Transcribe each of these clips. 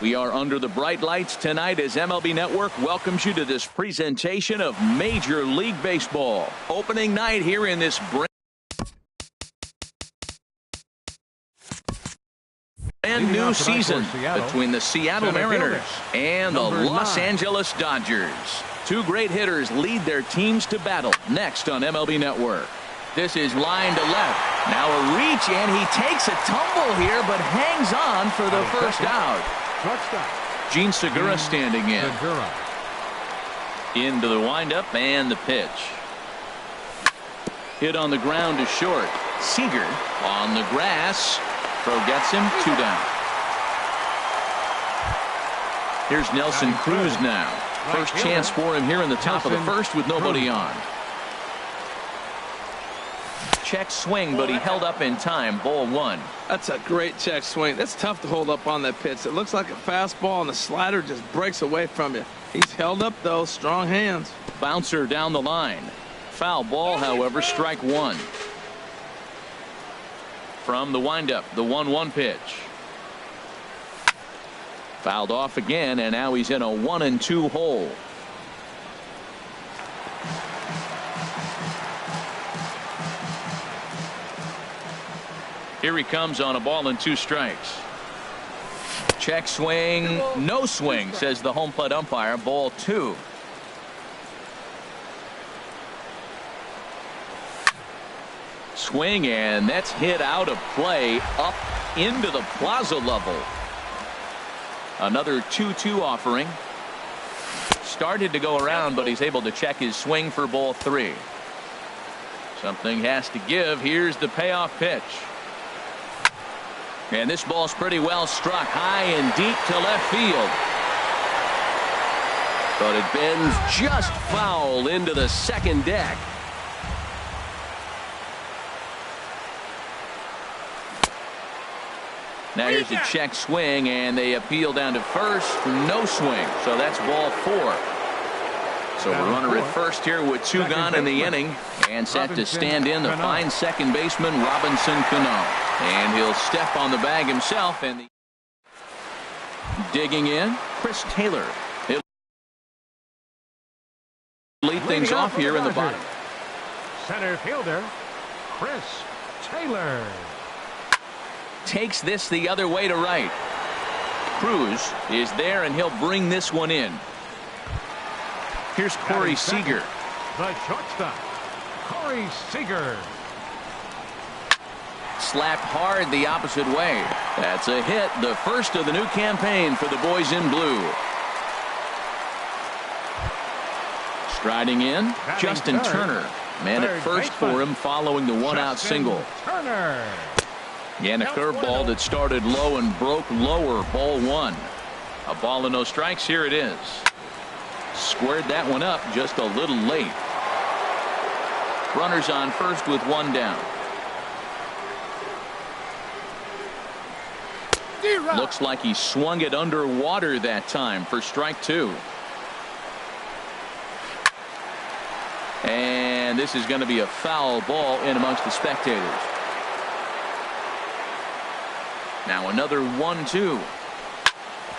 We are under the bright lights tonight as MLB Network welcomes you to this presentation of Major League Baseball. Opening night here in this brand new season between the Seattle Mariners and the Los Angeles Dodgers. Two great hitters lead their teams to battle next on MLB Network. This is line to left. Now a reach, and he takes a tumble here, but hangs on for the first out. Gene Segura standing in. Into the windup and the pitch. Hit on the ground to short. Seager on the grass. Throw gets him, 2 down. Here's Nelson Cruz now. First chance for him here in the top of the first with nobody on. Check swing, but he held up in time. Ball 1. That's a great check swing. That's tough to hold up on that pitch. It looks like a fastball, and the slider just breaks away from you. He's held up, though. Strong hands. Bouncer down the line. Foul ball, however, strike 1. From the windup, the 1-1 pitch. Fouled off again, and now he's in a 1-2 hole. Here he comes on a ball and 2 strikes. Check swing, no swing, says the home plate umpire. Ball 2. Swing, and that's hit out of play up into the plaza level. Another 2-2 offering. Started to go around, but he's able to check his swing for ball 3. Something has to give. Here's the payoff pitch. And this ball's pretty well struck high and deep to left field. But it bends just foul into the second deck. Now here's a check swing, and they appeal down to first. No swing. So that's ball 4. So we're runner at first here with 2 gone in the inning, and set to stand in the fine second baseman Robinson Cano. And he'll step on the bag himself, and digging in, Chris Taylor. He'll lead things off here in the bottom. Center fielder Chris Taylor takes this the other way to right. Cruz is there, and he'll bring this one in. Here's Corey Seager. The shortstop, Corey Seager. Slapped hard the opposite way. That's a hit, the first of the new campaign for the boys in blue. Striding in, Justin Turner. Man at first for him following the 1-out single. Turner. And a curveball that started low and broke lower. Ball 1. A ball and no strikes. Here it is. Squared that one up just a little late. Runners on first with 1 down. Looks like he swung it underwater that time for strike 2. And this is going to be a foul ball in amongst the spectators. Now another 1-2.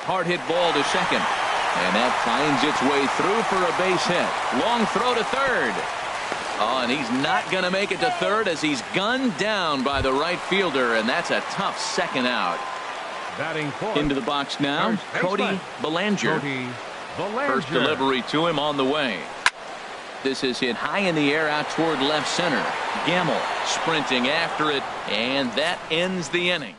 Hard hit ball to second. And that finds its way through for a base hit. Long throw to third. Oh, and he's not going to make it to third as he's gunned down by the right fielder, and that's a tough second out. Into the box now, Cody Bellinger. First delivery to him on the way. This is hit high in the air out toward left center. Gamble sprinting after it, and that ends the inning.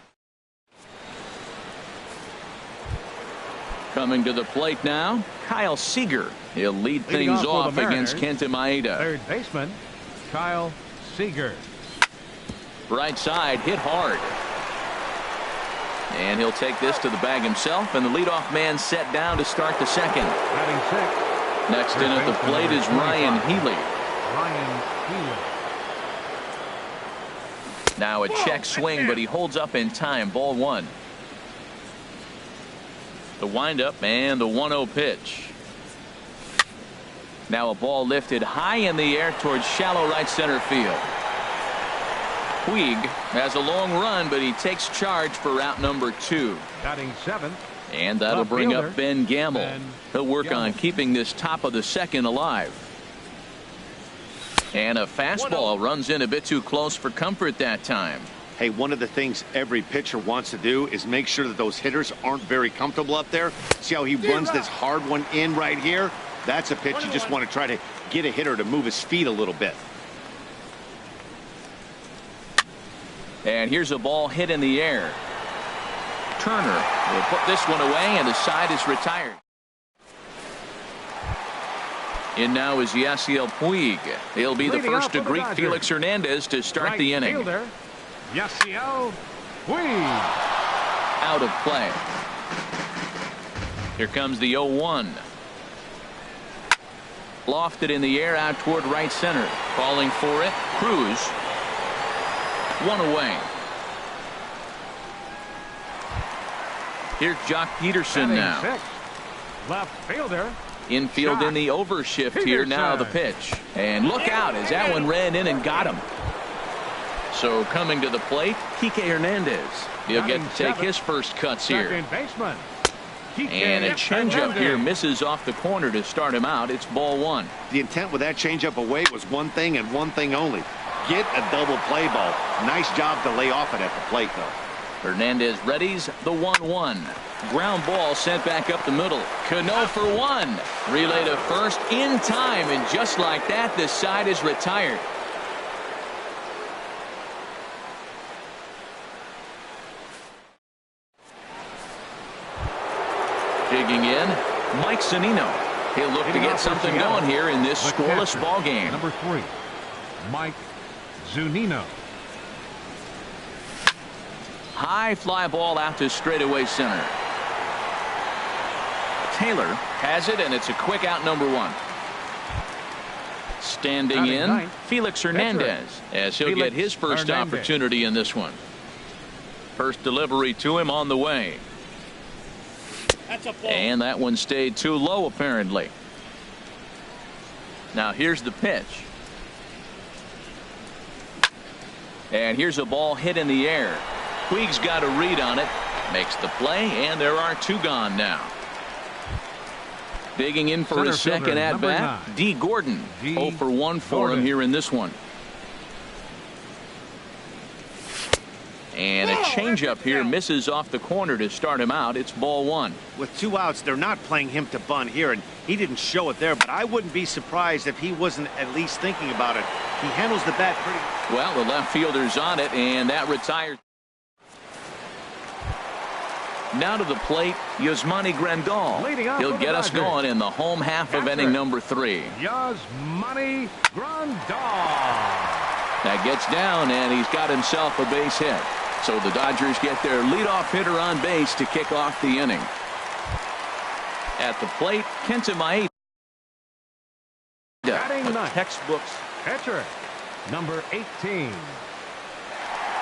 Coming to the plate now, Kyle Seager. He'll lead things off against Kenta Maeda. Third baseman, Kyle Seager. Right side, hit hard. And he'll take this to the bag himself, and the leadoff man set down to start the second. Next in at the plate is Ryan Healy. Now a check swing, but he holds up in time. Ball 1. The windup and the 1-0 pitch. Now a ball lifted high in the air towards shallow right center field. Puig has a long run, but he takes charge for route number 2. Batting 7th, And that'll Left bring fielder, up Ben Gamble. Ben He'll work on Gamble. keeping this top of the second alive. And a fastball runs in a bit too close for comfort that time. Hey, one of the things every pitcher wants to do is make sure that those hitters aren't very comfortable up there. See how he runs this hard one in right here? That's a pitch you just want to try to get a hitter to move his feet a little bit. And here's a ball hit in the air. Turner will put this one away, and the side is retired. In now is Yasiel Puig. He'll be the Leading first off to for the greet Dodgers. Felix Hernandez to start Right the inning. fielder, Yasiel Puig. Out of play. Here comes the 0-1. Lofted in the air out toward right center. Calling for it. Cruz. One away. Here's Jock Peterson Batting now. sixth, left fielder. Infield in the overshift here. Now the pitch. And look out as that one ran in and got him. So coming to the plate, Kike Hernandez. He'll get to take his first cuts here. Second baseman. And a changeup here misses off the corner to start him out. It's ball one. The intent with that changeup away was one thing and one thing only. Get a double play ball. Nice job to lay off it at the plate, though. Hernandez readies the 1-1. Ground ball sent back up the middle. Cano for one. Relay to first in time, and just like that, the side is retired. Digging in, Mike Zunino. He'll look to get something going here in this scoreless ball game. Number 3, Mike Zunino. High fly ball out to straightaway center. Taylor has it, and it's a quick out, number 1. Standing Batting in, ninth, Felix Hernandez, as he'll get his first Hernandez. opportunity in this one. First delivery to him on the way. And that one stayed too low, apparently. Now here's the pitch. And here's a ball hit in the air. Puig's got a read on it. Makes the play, and there are 2 gone now. Digging in for his Center second fielder, at-bat, number 9. D. Gordon. D. 0 for 1 for him Gordon. here in this one. And a changeup here misses off the corner to start him out. It's ball 1. With 2 outs, they're not playing him to bunt here, and he didn't show it there, but I wouldn't be surprised if he wasn't at least thinking about it. He handles the bat pretty. Well, the left fielder's on it, and that retires. Now to the plate, Yasmani Grandal. Leading off He'll for the get us Dodgers. going in the home half of That's inning it. number 3. Yasmani Grandal. That gets down, and he's got himself a base hit. So the Dodgers get their leadoff hitter on base to kick off the inning. At the plate, Kenta Maeda. Batting A ninth. textbooks. Pitcher, number 18.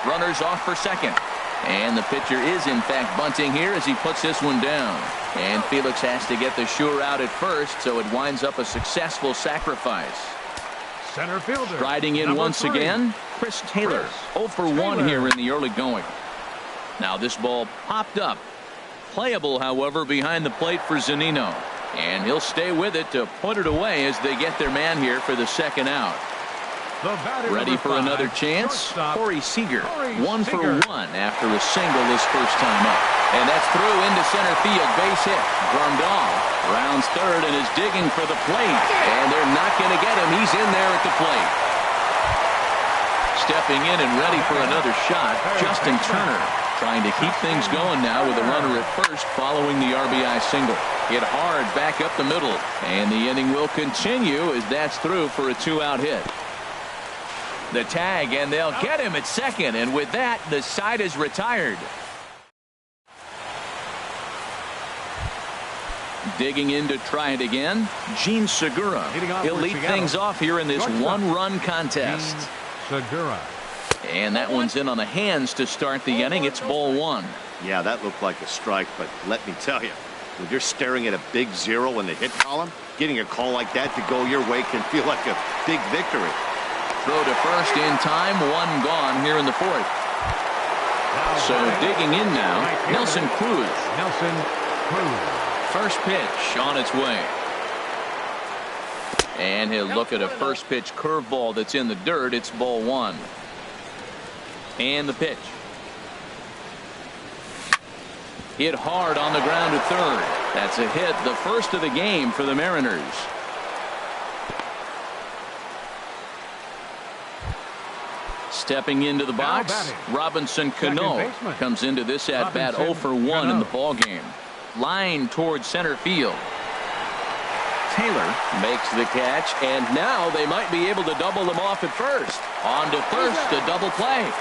Runners off for second. And the pitcher is, in fact, bunting here as he puts this one down. And Felix has to get the sure out at first, so it winds up a successful sacrifice. Center fielder. Riding in number once 3. again, Chris Taylor. Chris 0 for 1 Taylor. here in the early going. Now this ball popped up. Playable, however, behind the plate for Zunino. And he'll stay with it to put it away as they get their man here for the second out. The batter, Ready number for 5, another chance? shortstop, Corey Seager. Corey 1 for Seager. 1 after a single this first time up. And that's through into center field. Base hit. Grandal rounds third and is digging for the plate. And they're not going to get him. He's in there at the plate. Stepping in and ready for another shot, Justin Turner. Trying to keep things going now with a runner at first following the RBI single. Hit hard back up the middle. And the inning will continue as that's through for a 2-out hit. The tag, and they'll get him at second, and with that, the side is retired. Digging in to try it again, Gene Segura. Leading off He'll for lead Seattle. things off here in this Shortstop. one-run contest. Segura. And that one's in on the hands to start the inning. It's ball 1. Yeah, that looked like a strike, but let me tell you, when you're staring at a big 0 in the hit column, getting a call like that to go your way can feel like a big victory. Throw to first in time, 1 gone here in the 4th. So digging in now, Nelson Cruz. Nelson Cruz. First pitch on its way. And he'll look at a first pitch curveball that's in the dirt. It's ball one. And the pitch. Hit hard on the ground to third. That's a hit, the first of the game for the Mariners. Stepping into the box, Robinson Cano comes into this at bat 0 for 1 in the ball game. Line towards center field. Taylor makes the catch, and now they might be able to double them off at first. On to first, a double play.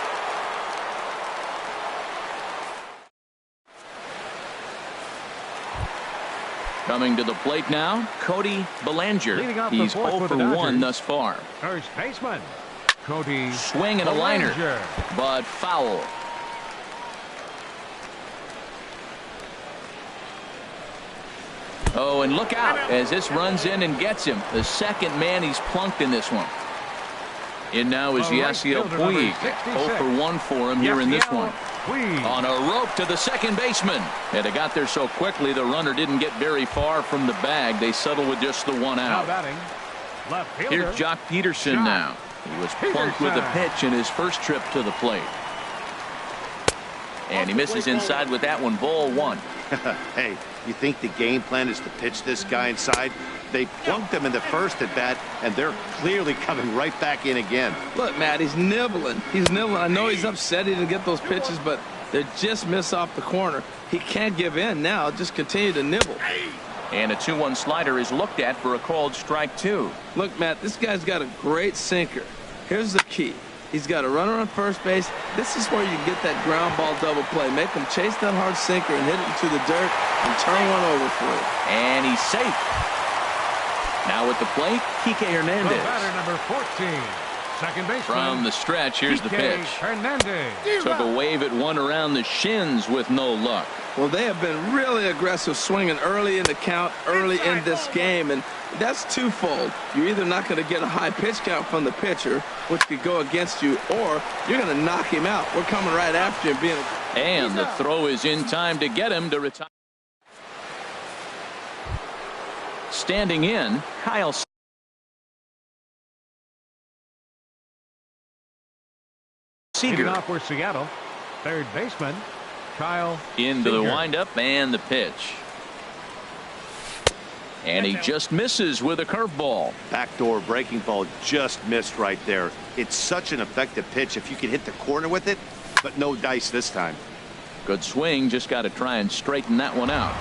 Coming to the plate now, Cody Bellinger. He's 0 for 1 thus far. First baseman, Cody. Swing and a liner, but foul. Oh, and look out as this runs in and gets him. The second man he's plunked in this one. In now is Yasiel Puig. 0 for 1 for him here in this one. On a rope to the second baseman. And it got there so quickly the runner didn't get very far from the bag. They settled with just the one out. Here's Jock Peterson now. He was plunked with a pitch in his first trip to the plate. And he misses inside with that one. Ball one. Hey, you think the game plan is to pitch this guy inside? They plunked him in the first at bat, and they're clearly coming right back in again. Look, Matt, he's nibbling. He's nibbling. I know he's upset he didn't get those pitches, but they just miss off the corner. He can't give in now. Just continue to nibble. And a 2-1 slider is looked at for a called strike 2. Look, Matt, this guy's got a great sinker. Here's the key. He's got a runner on first base. This is where you get that ground ball double play. Make him chase that hard sinker and hit it into the dirt and turn one over for you. And he's safe. Now at the plate, Kike Hernandez. The batter number 14, second baseman. From the stretch, here's the pitch. Hernandez. Took a wave at one around the shins with no luck. Well, they have been really aggressive swinging early in the count, early in this game, and that's twofold. You're either not going to get a high pitch count from the pitcher, which could go against you, or you're going to knock him out. We're coming right after him. And the throw is in time to get him to retire. Standing in, Kyle Seager. Off for Seattle, third baseman, Kyle into Seager. The windup and the pitch. And he just misses with a curveball. Backdoor breaking ball just missed right there. It's such an effective pitch if you can hit the corner with it, but no dice this time. Good swing, just got to try and straighten that one out.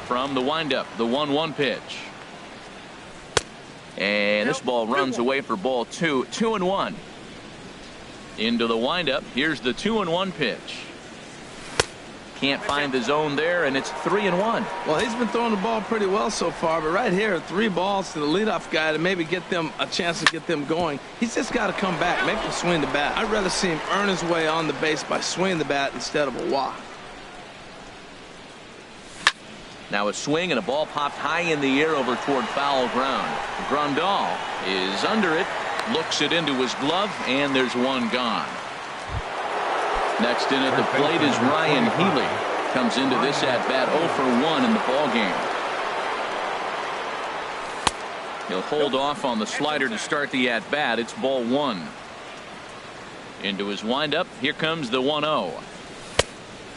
From the windup, the 1-1 pitch. And this ball runs away for ball 2. 2-1. Into the windup. Here's the 2-1 pitch. Can't find the zone there, and it's 3-1. Well, he's been throwing the ball pretty well so far, but right here, 3 balls to the leadoff guy to maybe get them a chance to get them going. He's just got to come back, make him swing the bat. I'd rather see him earn his way on the base by swinging the bat instead of a walk. Now a swing and a ball popped high in the air over toward foul ground. Grandal is under it, looks it into his glove, and there's one gone. Next in at the plate is Ryan Healy. Comes into this at bat 0 for 1 in the ball game. He'll hold off on the slider to start the at bat. It's ball 1. Into his windup. Here comes the 1-0.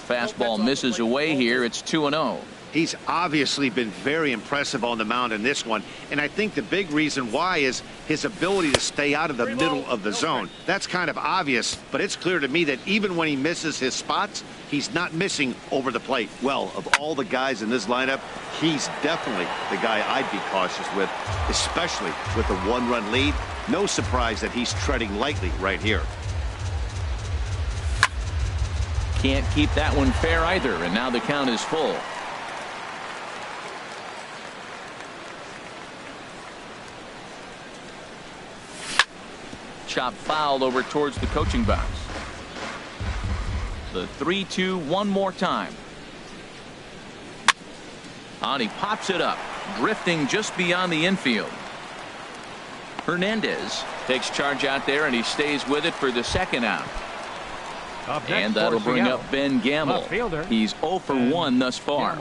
Fastball misses away here. It's 2-0. He's obviously been very impressive on the mound in this one, and I think the big reason why is his ability to stay out of the middle of the zone. That's kind of obvious, but it's clear to me that even when he misses his spots, he's not missing over the plate. Well, of all the guys in this lineup, he's definitely the guy I'd be cautious with, especially with the 1-run lead. No surprise that he's treading lightly right here. Can't keep that one fair either, and now the count is full. Chop foul over towards the coaching box. The 3-2 one more time. And he pops it up, drifting just beyond the infield. Hernandez takes charge out there, and he stays with it for the second out. And that'll bring up Ben Gamble. He's 0 for 1 thus far.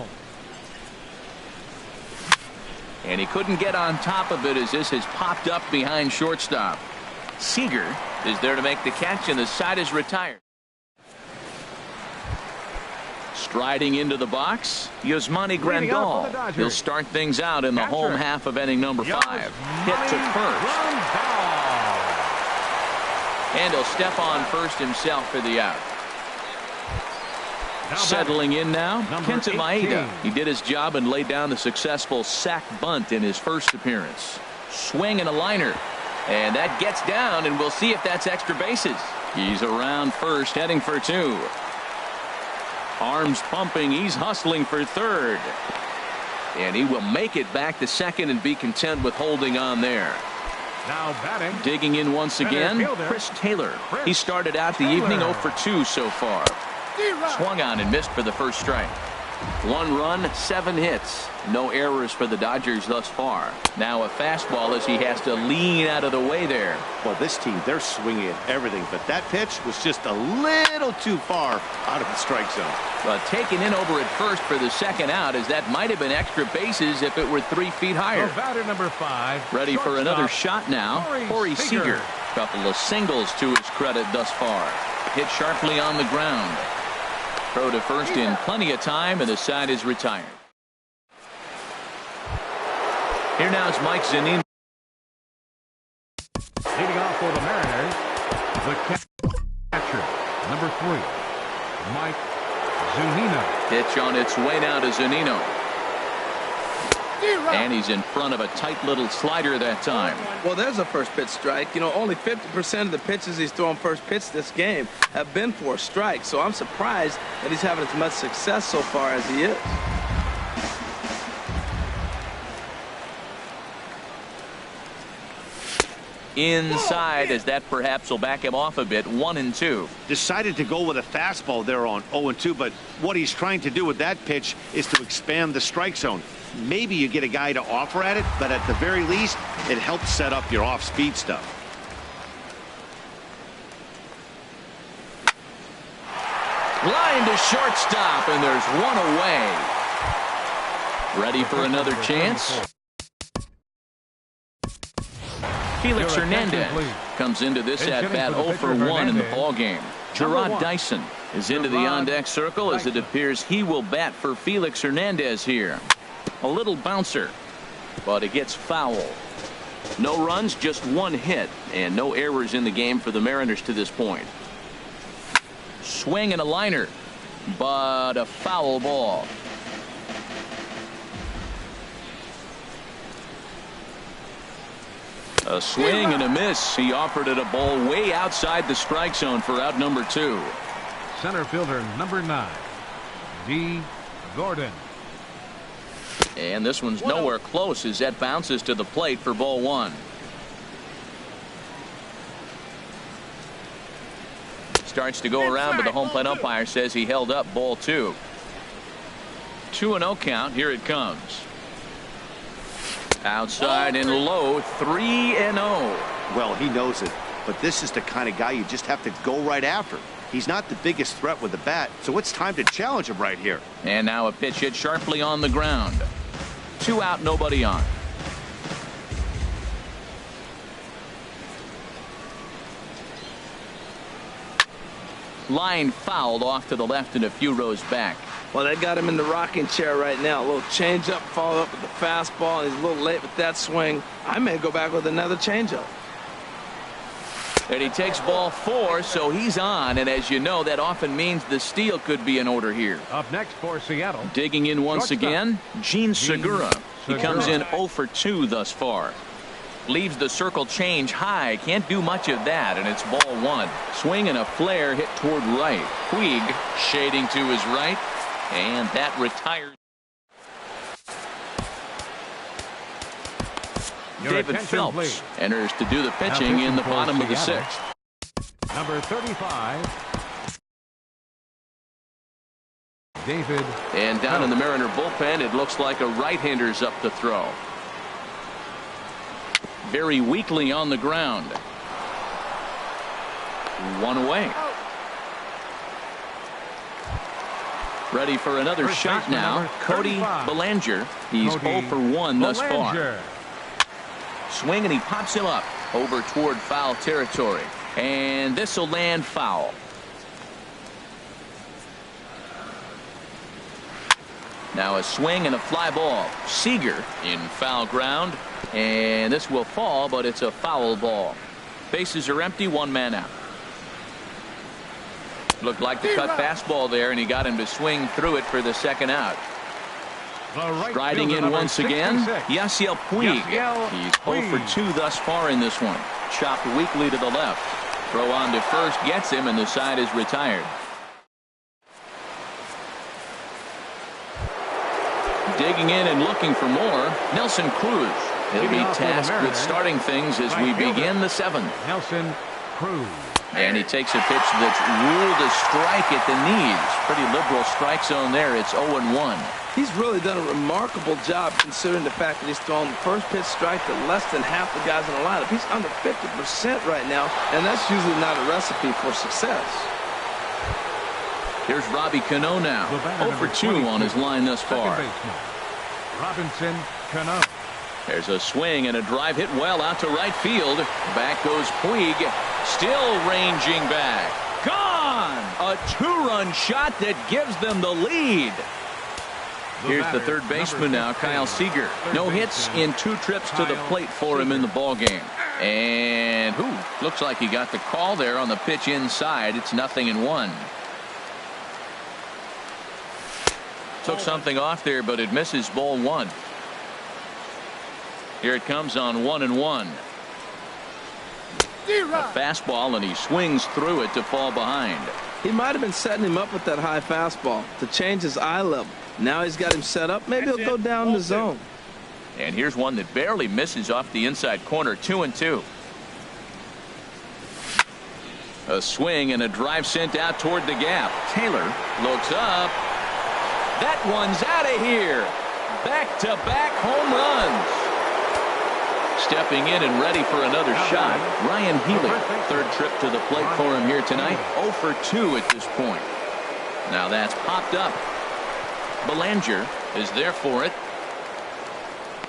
And he couldn't get on top of it as this has popped up behind shortstop. Seager is there to make the catch, and the side is retired. Striding into the box, Yasmani Grandal. He'll start things out in the home half of inning number 5. Hit to first. And he'll step on first himself for the out. Settling in now, Kenta Maeda. He did his job and laid down the successful sac bunt in his first appearance. Swing and a liner. And that gets down, and we'll see if that's extra bases. He's around first, heading for 2. Arms pumping, he's hustling for third. And he will make it back to second and be content with holding on there. Now batting. Digging in once again, Chris Taylor. He started out the evening 0 for 2 so far. Swung on and missed for the first strike. 1 run, 7 hits. No errors for the Dodgers thus far. Now a fastball as he has to lean out of the way there. Well, this team, they're swinging at everything, but that pitch was just a little too far out of the strike zone. But taken in over at first for the second out, as that might have been extra bases if it were 3 feet higher. Batter number 5. Ready for another shot now. Corey Seager. Couple of singles to his credit thus far. Hit sharply on the ground. Throw to first in plenty of time, and the side is retired. Here now is Mike Zunino. Leading off for the Mariners, the catcher, number 3, Mike Zunino. Pitch on its way now to Zunino. And he's in front of a tight little slider that time. Well, there's a first pitch strike. You know, only 50% of the pitches he's thrown first pitch this game have been for a strike. So I'm surprised that he's having as much success so far as he is. Inside, as that perhaps will back him off a bit. 1-2. Decided to go with a fastball there on 0-2, but what he's trying to do with that pitch is to expand the strike zone. Maybe you get a guy to offer at it, but at the very least, it helps set up your off-speed stuff. Line to shortstop, and there's one away. Ready for another chance? Felix Hernandez comes into this at-bat 0 for 1 in the ballgame. Gerard Dyson is into the on-deck circle as it appears he will bat for Felix Hernandez here. A little bouncer, but it gets foul. No runs, just 1 hit, and no errors in the game for the Mariners to this point. Swing and a liner, but a foul ball. A swing and a miss. He offered it a ball way outside the strike zone for out number 2. Center fielder number 9, D. Gordon. And this one's nowhere close as that bounces to the plate for ball 1. Starts to go around, but the home plate umpire says he held up ball 2. 2-0 count. Here it comes. Outside and low, 3-0. Well, he knows it, but this is the kind of guy you just have to go right after. He's not the biggest threat with the bat, so it's time to challenge him right here. And now a pitch hit sharply on the ground. 2 out, nobody on. Line fouled off to the left and a few rows back. Well, they got him in the rocking chair right now. A little changeup, followed up with the fastball, and he's a little late with that swing. I may go back with another changeup. And he takes ball 4, so he's on. And as you know, that often means the steal could be in order here. Up next for Seattle. Digging in once again, Gene Segura. He comes in 0 for 2 thus far. Leaves the circle change high. Can't do much of that, and it's ball 1. Swing and a flare hit toward right. Puig shading to his right, and that retires. David Phelps enters to do the pitching in the bottom of the 6th. Number 35, David. And down in the Mariner bullpen, it looks like a right-hander's up to throw. Very weakly on the ground. 1 away. Ready for another shot now. Cody Bellinger. He's 0 for 1 thus far. Swing, and he pops him up over toward foul territory. And this will land foul. Now a swing and a fly ball. Seager in foul ground. And this will fall, but it's a foul ball. Bases are empty, 1 man out. Looked like the cut fastball there, and he got him to swing through it for the second out. Striding in once again, Yasiel Puig. He's 0 for 2 thus far in this one. Chopped weakly to the left. Throw on to first gets him, and the side is retired. Digging in and looking for more, Nelson Cruz. He'll be tasked with starting things as we begin the 7th. Nelson Cruz. And he takes a pitch that's ruled a strike at the knees. Pretty liberal strike zone there. It's 0-1. He's really done a remarkable job considering the fact that he's thrown the first pitch strike to less than half the guys in the lineup. He's under 50% right now, and that's usually not a recipe for success. Here's Robbie Cano now. 0 for 2 on his line thus far. Robinson Cano. There's a swing and a drive hit well out to right field. Back goes Puig. Still ranging back. Gone! A 2-run shot that gives them the lead. Here's the third baseman now, Kyle Seager. No hits in 2 trips to the plate for him in the ballgame. And looks like he got the call there on the pitch inside. It's 0-1. Took something off there, but it misses ball 1. Here it comes on 1-1. A fastball, and he swings through it to fall behind. He might have been setting him up with that high fastball to change his eye level. Now he's got him set up. Maybe he'll go down the zone. And here's one that barely misses off the inside corner. 2-2. A swing and a drive sent out toward the gap. Taylor looks up. That one's out of here. Back-to-back home runs. Stepping in and ready for another shot, Ryan Healy. 3rd trip to the plate for him here tonight. 0 for 2 at this point. Now that's popped up. Bellinger is there for it.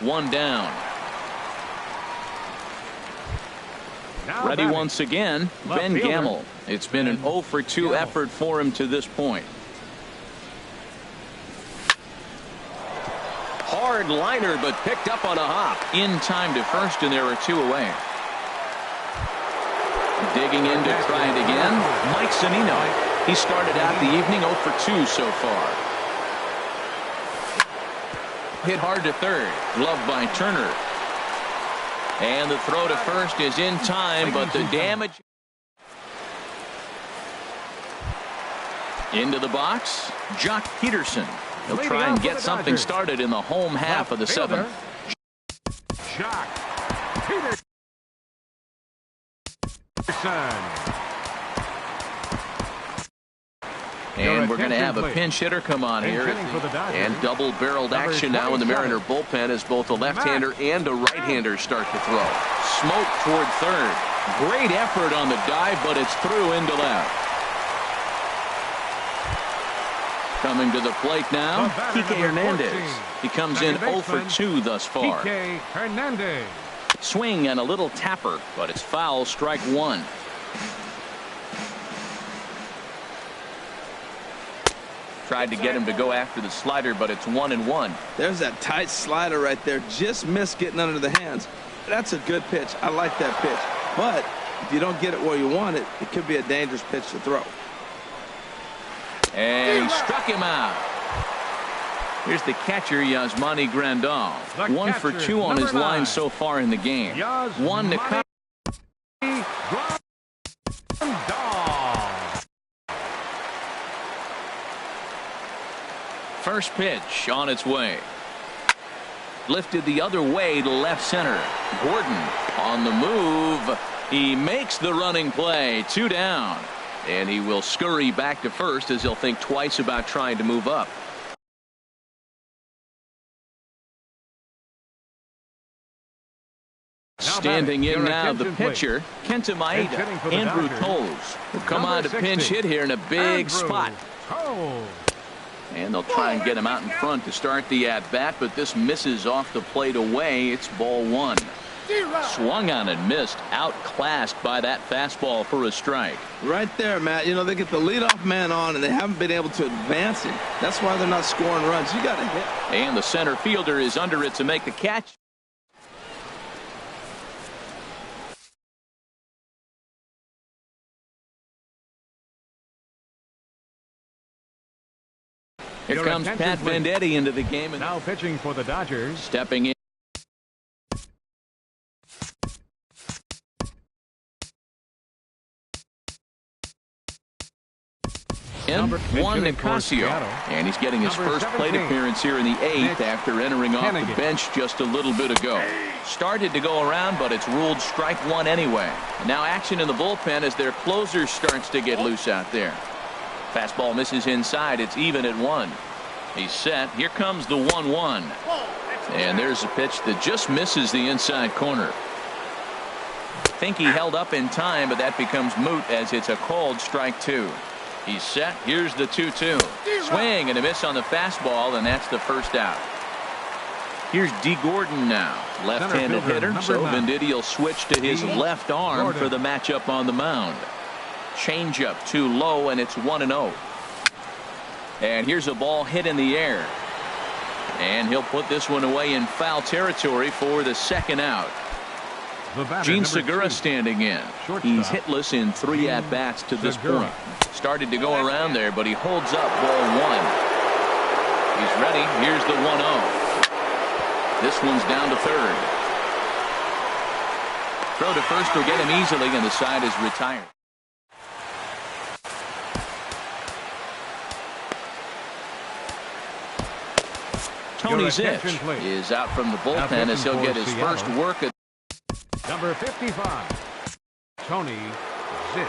1 down. Ready once again, Ben Gamel. It's been an 0 for 2 effort for him to this point. Hard liner, but picked up on a hop. In time to first, and there are 2 away. Digging in to try it again, Mike Zunino. He started out the evening 0 for 2 so far. Hit hard to third. Gloved by Turner. And the throw to first is in time, but the damage. Into the box, Jock Peterson. He'll try and get something started in the home half of the 7th. Jock Peterson. And we're going to have a pinch hitter come on here. And double-barreled action now in the Mariner bullpen as both a left-hander and a right-hander start to throw. Smoke toward third. Great effort on the dive, but it's through into left. Coming to the plate now, Kike Hernandez. He comes in 0 for 2 thus far. Kike Hernandez. Swing and a little tapper, but it's foul, strike 1. Tried to get him to go after the slider, but it's 1-1. There's that tight slider right there. Just missed getting under the hands. That's a good pitch. I like that pitch. But if you don't get it where you want it, it could be a dangerous pitch to throw. And he struck him out. Here's the catcher, Yasmani Grandal. 1 for 2 on his line so far in the game. 1 to come. First pitch on its way. Lifted the other way to left center. Gordon on the move. He makes the running play. 2 down. And he will scurry back to first as he'll think twice about trying to move up. Standing in now, the pitcher, Kenta Maeda. Andrew Toles will come on to pinch hit here in a big spot. And they'll try and get him out in front to start the at-bat, but this misses off the plate away. It's ball one. Swung on and missed, outclassed by that fastball for a strike. Right there, Matt. You know, they get the leadoff man on, and they haven't been able to advance him. That's why they're not scoring runs. You got to hit. And the center fielder is under it to make the catch. Here comes Pat Venditti into the game. And Now pitching for the Dodgers. Stepping in. Juan Nicasio, and he's getting his first plate appearance here in the 8th after entering off the bench just a little bit ago. Started to go around, but it's ruled strike one anyway. And now action in the bullpen as their closer starts to get loose out there. Fastball misses inside. It's even at 1. He's set. Here comes the 1-1. And there's a pitch that just misses the inside corner. I think he held up in time, but that becomes moot as it's a called strike 2. He's set. Here's the 2-2. Swing and a miss on the fastball, and that's the first out. Here's D. Gordon now. Left-handed hitter, so Venditti will switch to his left arm for the matchup on the mound. Changeup too low, and it's 1-0. And here's a ball hit in the air. And he'll put this one away in foul territory for the second out. Gene Segura standing in. He's hitless in 3 at-bats to this point. Started to go around there, but he holds up ball 1. He's ready. Here's the 1-0. This one's down to third. Throw to first will get him easily, and the side is retired. Tony Zitch is out from the bullpen as he'll get his first work at number 55, Tony Zitch.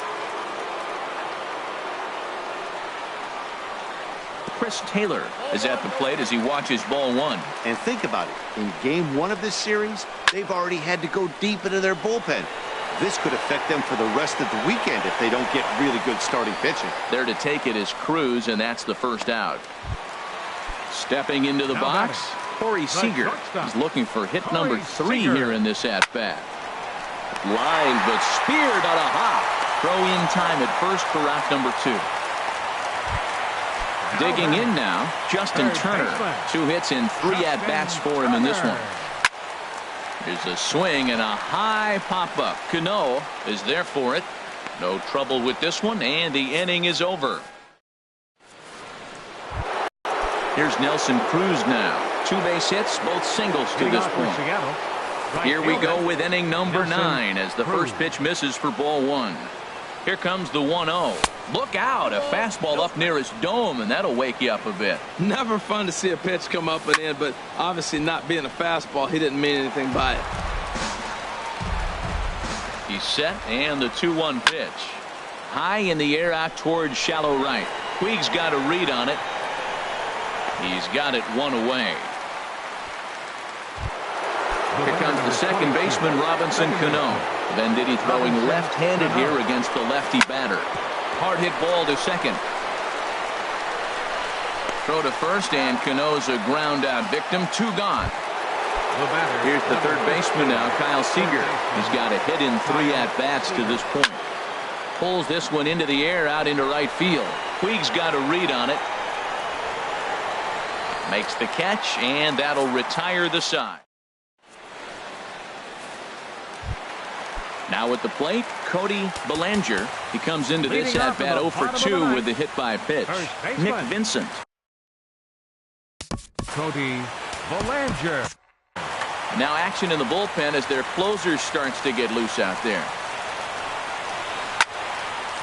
Chris Taylor is at the plate as he watches ball 1. And think about it. In game 1 of this series, they've already had to go deep into their bullpen. This could affect them for the rest of the weekend if they don't get really good starting pitching. There to take it is Cruz, and that's the first out. Stepping into the box, Corey Seager. He's looking for hit number 3 here in this at-bat. Line, but speared on a hop. Throw in time at first for out number 2. Digging in now, Justin Turner. 2 hits and 3 at-bats for him in this one. There's a swing and a high pop-up. Cano is there for it. No trouble with this one, and the inning is over. Here's Nelson Cruz now. 2 base hits, both singles to this point. Here we go with inning number 9 as the first pitch misses for ball 1. Here comes the 1-0. Look out, a fastball up near his dome, and that'll wake you up a bit. Never fun to see a pitch come up and in, but obviously not being a fastball, he didn't mean anything by it. He's set, and the 2-1 pitch. High in the air out towards shallow right. Puig's got a read on it. He's got it 1 away. Here comes the second baseman, Robinson Cano. Venditti throwing left-handed here against the lefty batter. Hard hit ball to second. Throw to first, and Cano's a ground-out victim. 2 gone. Here's the third baseman now, Kyle Seager. He's got a hit in 3 at-bats to this point. Pulls this one into the air out into right field. Puig's got a read on it. Makes the catch, and that'll retire the side. Now at the plate, Cody Bellinger. He comes into this at-bat 0 for 2 with the hit by pitch. Nick Vincent. Cody Bellinger. Now action in the bullpen as their closer starts to get loose out there.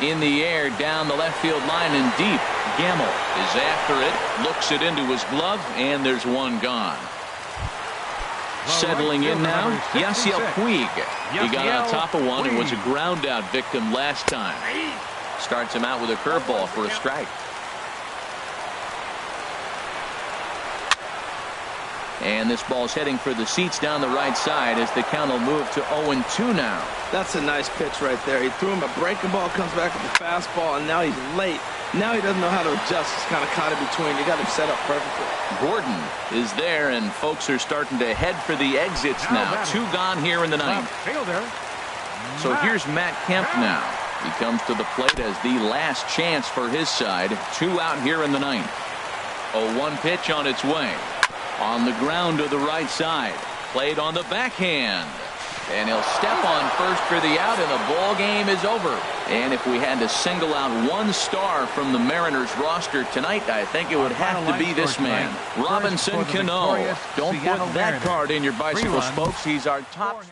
In the air, down the left field line and deep. Gamble is after it, looks it into his glove, and there's 1 gone. Settling in now, Yasiel Puig. He got on top of one and was a ground out victim last time. Starts him out with a curveball for a strike. And this ball's heading for the seats down the right side as the count will move to 0-2 now. That's a nice pitch right there. He threw him a breaking ball, comes back with the fastball, and now he's late. Now he doesn't know how to adjust. He's kind of caught in between. You got him set up perfectly. Gordon is there, and folks are starting to head for the exits now. 2 gone here in the ninth. Fielder. So here's Matt Kemp now. He comes to the plate as the last chance for his side. 2 out here in the ninth. A 1 pitch on its way. On the ground to the right side. Played on the backhand. And he'll step on first for the out, and the ball game is over. And if we had to single out one star from the Mariners roster tonight, I think it would have to be this man, Robinson Cano. Don't put that card in your bicycle spokes. He's our top.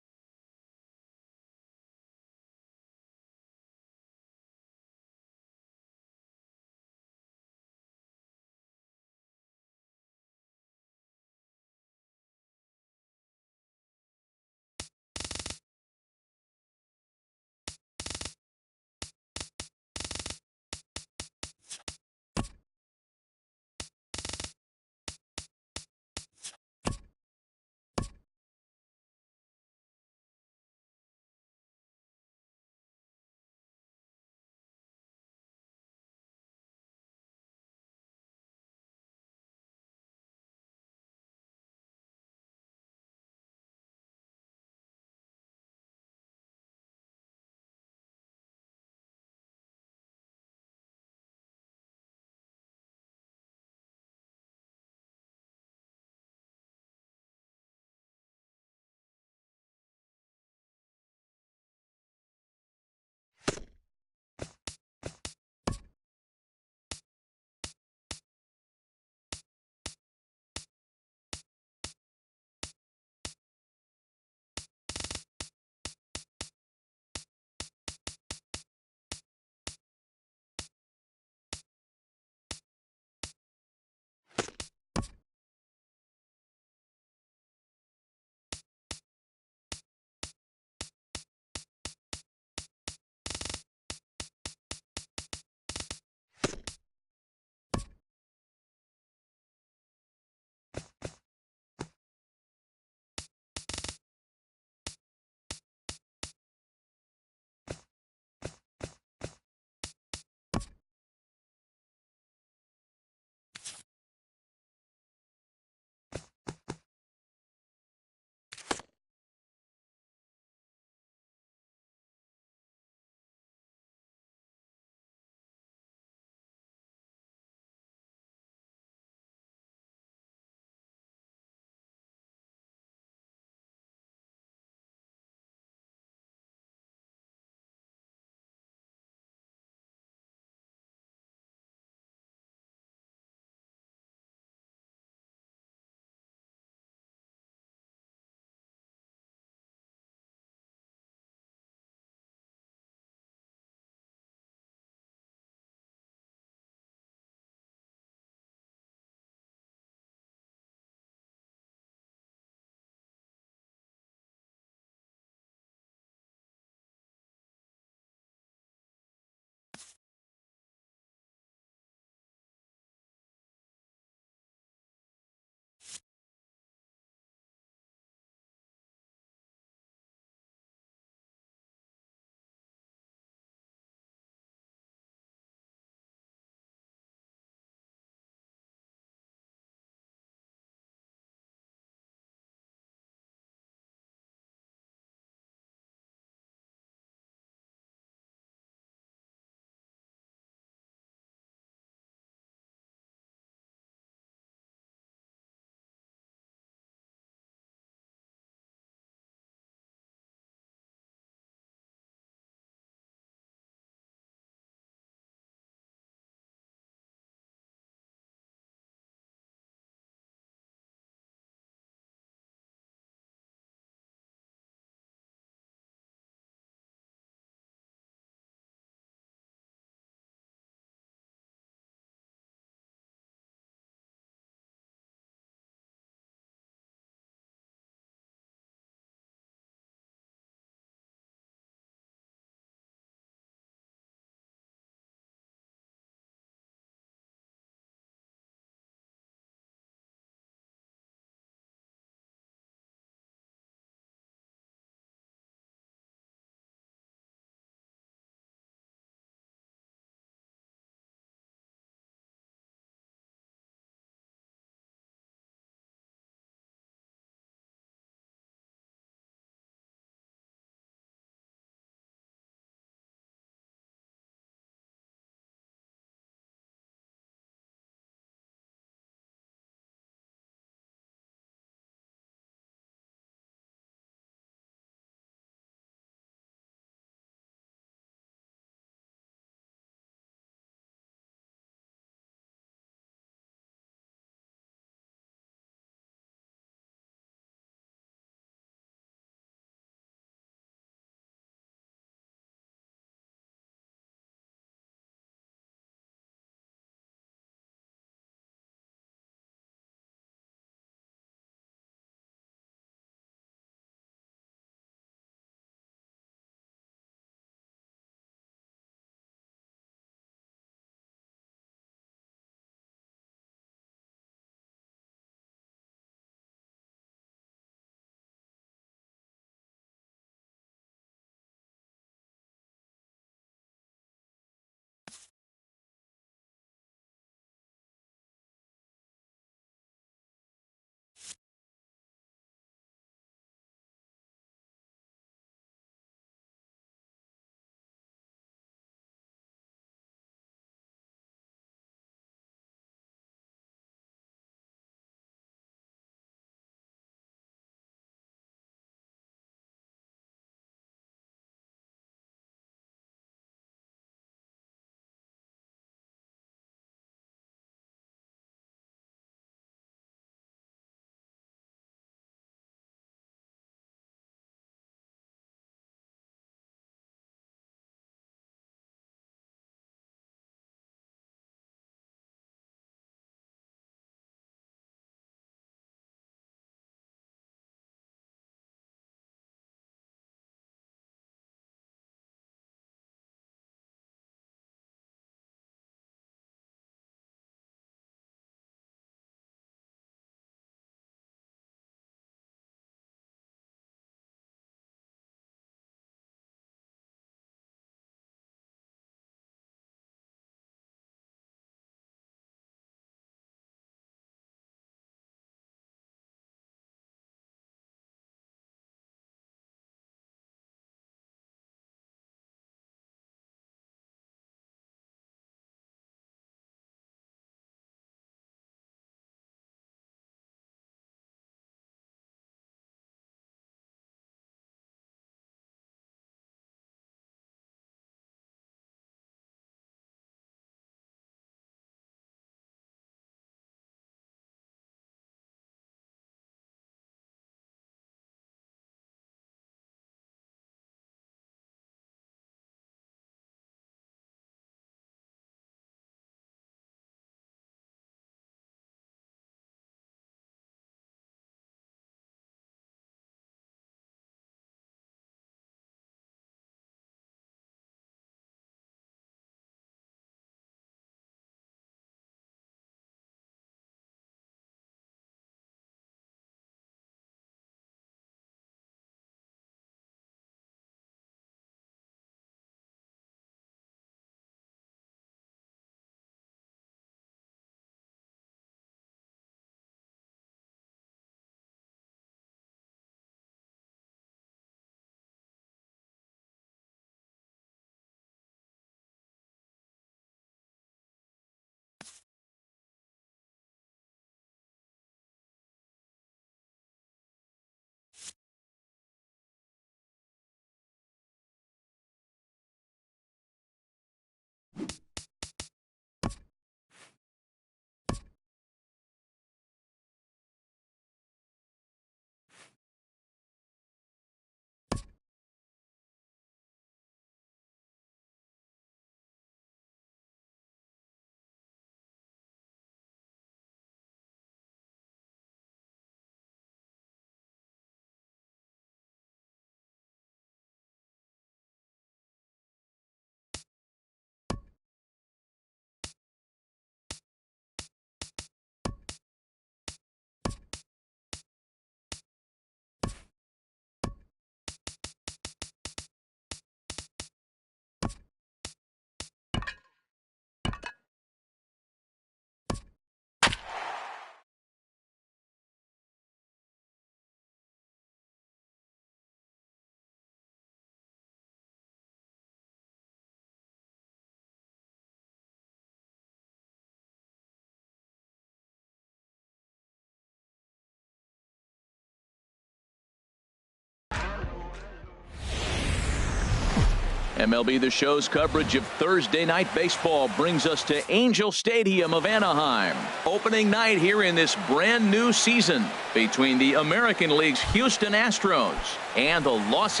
MLB The Show's coverage of Thursday night baseball brings us to Angel Stadium of Anaheim. Opening night here in this brand new season between the American League's Houston Astros and the Los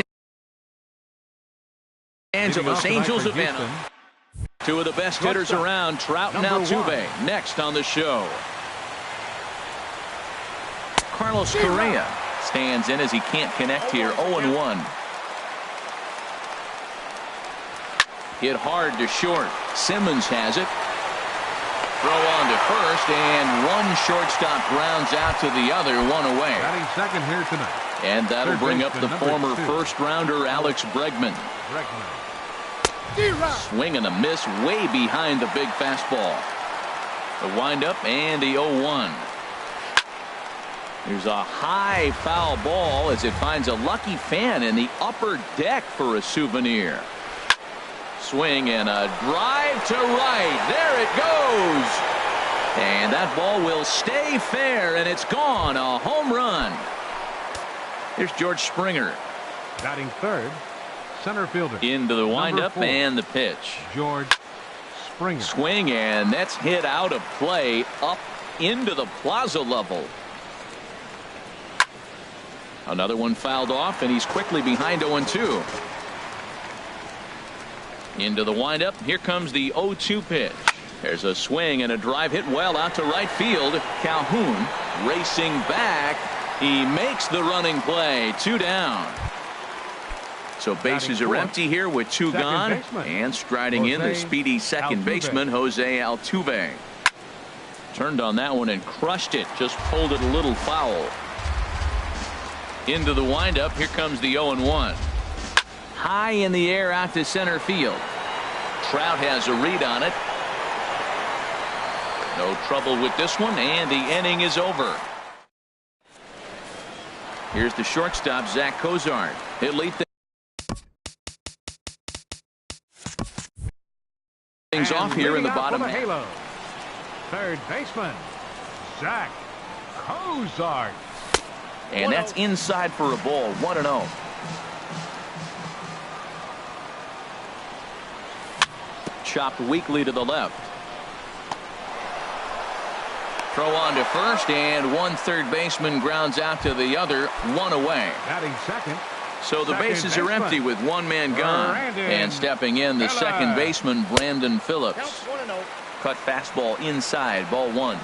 Angeles Angels of Anaheim. Two of the best hitters around, Trout and Altuve, next on the show. Carlos Correa stands in as he can't connect here, 0-1. Hit hard to short. Simmons has it. Throw on to first, and one shortstop grounds out to the other, one away. Batting second here tonight. And that'll bring up the former first-rounder Alex Bregman. Swing and a miss way behind the big fastball. The windup and the 0-1. There's a high foul ball as it finds a lucky fan in the upper deck for a souvenir. Swing and a drive to right. There it goes. And that ball will stay fair, and it's gone. A home run. Here's George Springer. Batting third, center fielder. Into the windup and the pitch. George Springer. Swing, and that's hit out of play up into the plaza level. Another one fouled off, and he's quickly behind 0-2. Into the windup. Here comes the 0-2 pitch. There's a swing and a drive hit well out to right field. Calhoun racing back. He makes the running play. 2 down. So bases are empty here with 2 gone. And striding in the speedy second baseman, Jose Altuve. Turned on that one and crushed it. Just pulled it a little foul. Into the windup. Here comes the 0-1. High in the air out to center field. Trout has a read on it. No trouble with this one, and the inning is over. Here's the shortstop, Zach Cozart. He'll lead things off here in the bottom half. Third baseman, Zach Cozart. And that's inside for a ball. 1-0. Chopped weakly to the left. Throw on to first, and one third baseman grounds out to the other, 1 away. Batting second. So the bases are empty with 1 man gone. And stepping in, the second baseman, Brandon Phillips. Cut fastball inside, ball 1.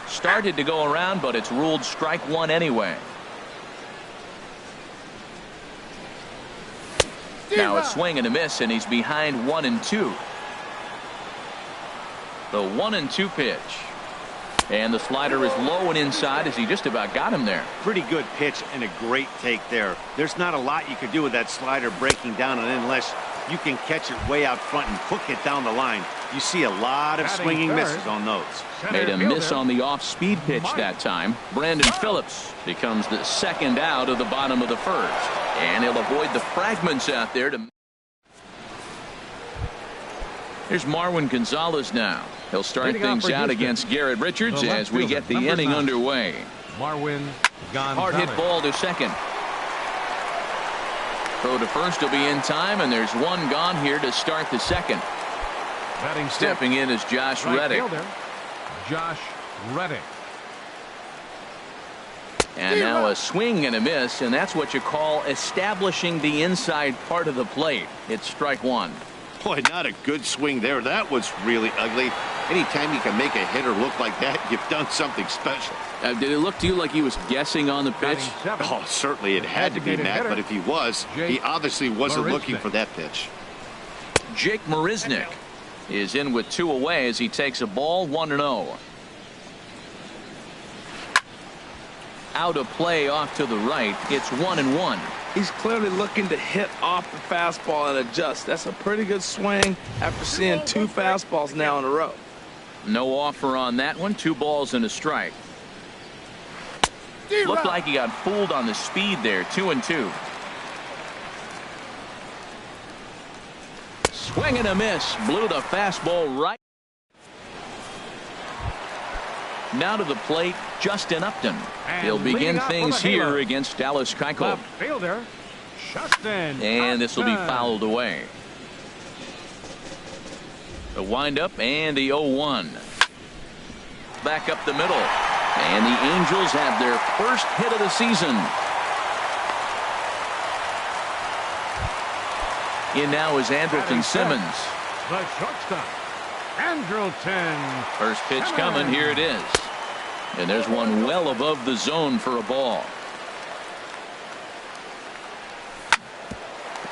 Started to go around, but it's ruled strike 1 anyway. Now a swing and a miss, and he's behind 1-2. The 1-2 pitch. And the slider is low and inside as he just about got him there. Pretty good pitch and a great take there. There's not a lot you can do with that slider breaking down and unless you can catch it way out front and hook it down the line. You see a lot of swinging misses on those. Made a miss on the off-speed pitch that time. Brandon Phillips becomes the second out of the bottom of the first. And he'll avoid the fragments out there. Here's Marwin Gonzalez now. He'll start things out against Garrett Richards as we get the inning underway. Marwin Gonzalez. Hard hit ball to second. Throw to first will be in time, and there's 1 gone here to start the second. Stepping in is Josh Reddick. Josh Reddick. And now a swing and a miss, and that's what you call establishing the inside part of the plate. It's strike 1. Boy, not a good swing there. That was really ugly. Anytime you can make a hitter look like that, you've done something special. Did it look to you like he was guessing on the pitch? Oh, certainly it had to be, Matt, but if he was, he obviously wasn't looking for that pitch. Jake Marisnick is in with 2 away as he takes a ball, 1-0. Out of play off to the right. It's 1-1. He's clearly looking to hit off the fastball and adjust. That's a pretty good swing after seeing 2 fastballs now in a row. No offer on that one. 2 balls and a strike. Looked like he got fooled on the speed there. 2-2. Swing and a miss. Blew the fastball right. Now to the plate, Justin Upton. He'll begin things here against Dallas Keuchel. Left fielder, Justin. And this will be Upton. fouled away. The windup and the 0-1. Back up the middle. And the Angels have their first hit of the season. In now is Andrelton Simmons. The shortstop, Andrelton. First pitch coming. Here it is. And there's one well above the zone for a ball.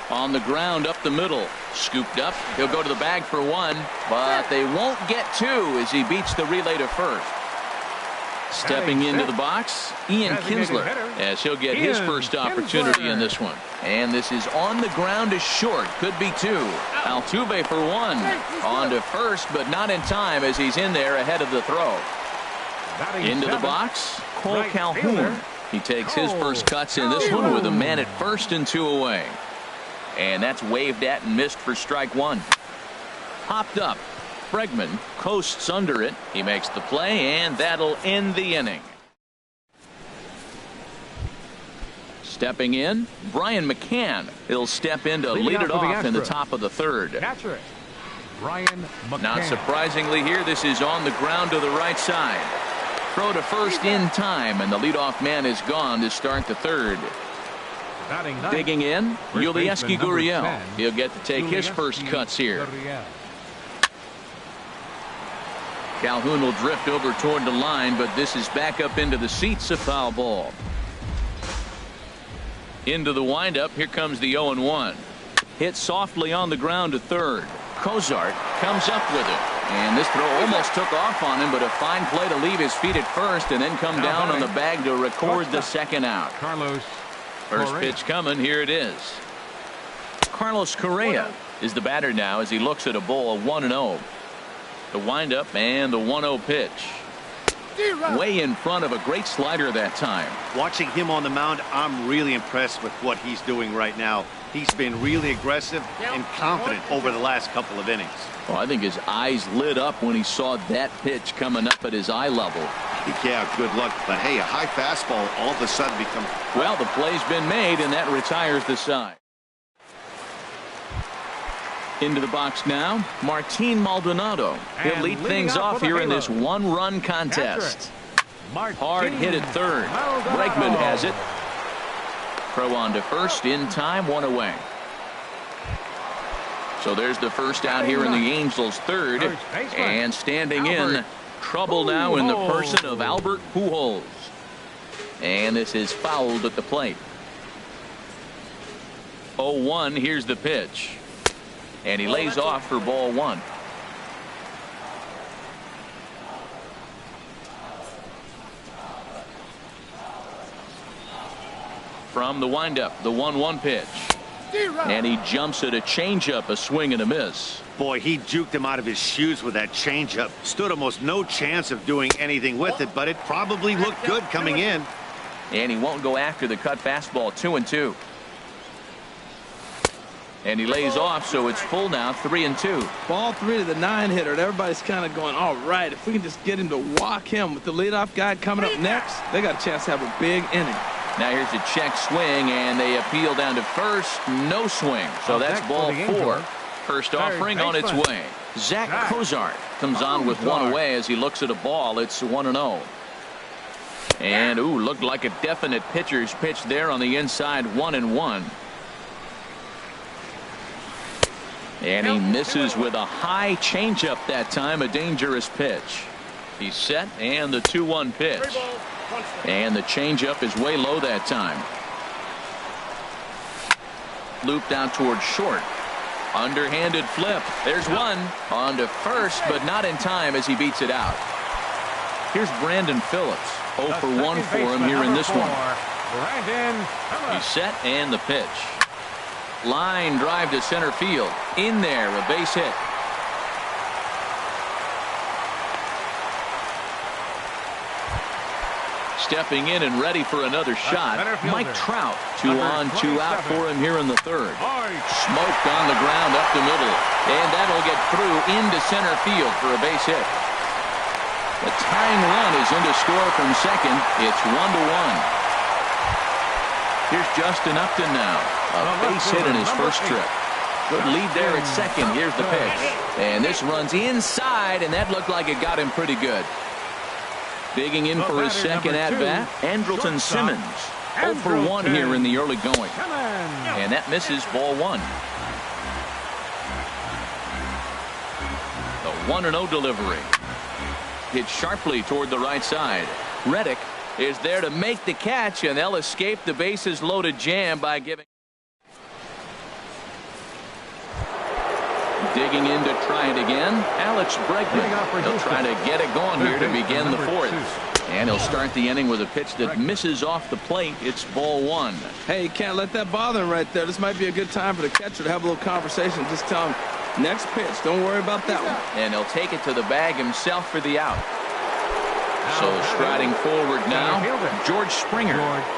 On the ground up the middle. Scooped up. He'll go to the bag for one. But they won't get two as he beats the relay to first. Stepping into the box, Ian Kinsler, as he'll get his first opportunity in this one. And this is on the ground to short. Could be two. Altuve for one. On to first, but not in time as he's in there ahead of the throw. Into the box, Cole Calhoun. He takes his first cuts in this one with a man at first and two away. And that's waved at and missed for strike one. Popped up. Bregman coasts under it. He makes the play, and that'll end the inning. Stepping in, Brian McCann. He'll step in to lead it off in the top of the third. Catcher, Brian McCann. Not surprisingly here, this is on the ground to the right side. Throw to first in time, and the leadoff man is gone to start the third. Digging in, Yulieski Gurriel. He'll get to take his first cuts here. Calhoun will drift over toward the line, but this is back up into the seats, a foul ball. Into the windup, here comes the 0-1. Hit softly on the ground to third. Cozart comes up with it. And this throw almost took off on him, but a fine play to leave his feet at first and then come down on the bag to record the second out. First pitch coming, here it is. Carlos Correa is the batter now as he looks at a ball, 1-0. The windup and the 1-0 pitch. Way in front of a great slider that time. Watching him on the mound, I'm really impressed with what he's doing right now. He's been really aggressive and confident over the last couple of innings. Well, I think his eyes lit up when he saw that pitch coming up at his eye level. Yeah, good luck. But hey, a high fastball all of a sudden becomes... Well, the play's been made, and that retires the side. Into the box now, Martin Maldonado. He'll lead things off here in this one-run contest. Hard hit at third. Bregman has it. Throw on to first, in time, one away. So there's the first out here in the Angels' third. And standing in, trouble now in the person of Albert Pujols. And this is fouled at the plate. 0-1, here's the pitch. And he lays off for ball one. From the windup, the 1-1 pitch. And he jumps at a changeup, a swing and a miss. Boy, he juked him out of his shoes with that changeup. Stood almost no chance of doing anything with it, but it probably looked good coming in. And he won't go after the cut fastball, 2-2. And he lays off, so it's full now, 3-2. Ball three to the 9-hitter. Everybody's kind of going, all right, if we can just get him to walk him with the leadoff guy coming up next, they got a chance to have a big inning. Now here's a check swing, and they appeal down to first. No swing, so that's ball four. First offering on its way. Zach Cozart comes on with one away as he looks at a ball. It's 1-0. And, ooh, looked like a definite pitcher's pitch there on the inside, 1-1. And he misses with a high changeup that time, a dangerous pitch. He's set, and the 2-1 pitch. And the changeup is way low that time. Looped out towards short. Underhanded flip. There's one. On to first, but not in time as he beats it out. Here's Brandon Phillips. 0 for 1 for him here in this one. He's set, and the pitch. Line drive to center field. In there, a base hit. Stepping in and ready for another shot, Mike Trout. 2 on, 2 out for him here in the third. Smoked on the ground up the middle. And that'll get through into center field for a base hit. The tying run is in to score from second. It's 1-1. Here's Justin Upton now. A base hit in his first trip. Good lead there at second. Here's the pitch. And this runs inside, and that looked like it got him pretty good. Digging in for his second at-bat, Andrelton Simmons. 0 for 1 here in the early going. And that misses, ball 1. The 1-0 delivery. Hit sharply toward the right side. Reddick is there to make the catch, and they'll escape the bases loaded jam by giving. Digging in to try it again, Alex Bregman. He'll try to get it going here to begin the fourth. And he'll start the inning with a pitch that misses off the plate. It's ball 1. Hey, you can't let that bother him right there. This might be a good time for the catcher to have a little conversation. Just tell him, next pitch, don't worry about that one. And he'll take it to the bag himself for the out. So striding forward now, George Springer.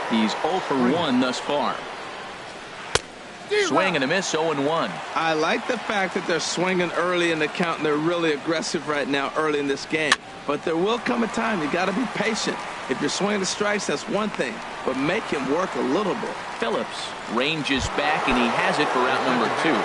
He's 0 for 1 thus far. Swing and a miss, 0-1. I like the fact that they're swinging early in the count, and they're really aggressive right now early in this game. But there will come a time you got to be patient. If you're swinging the strikes, that's one thing, but make him work a little bit. Phillips ranges back, and he has it for out number 2.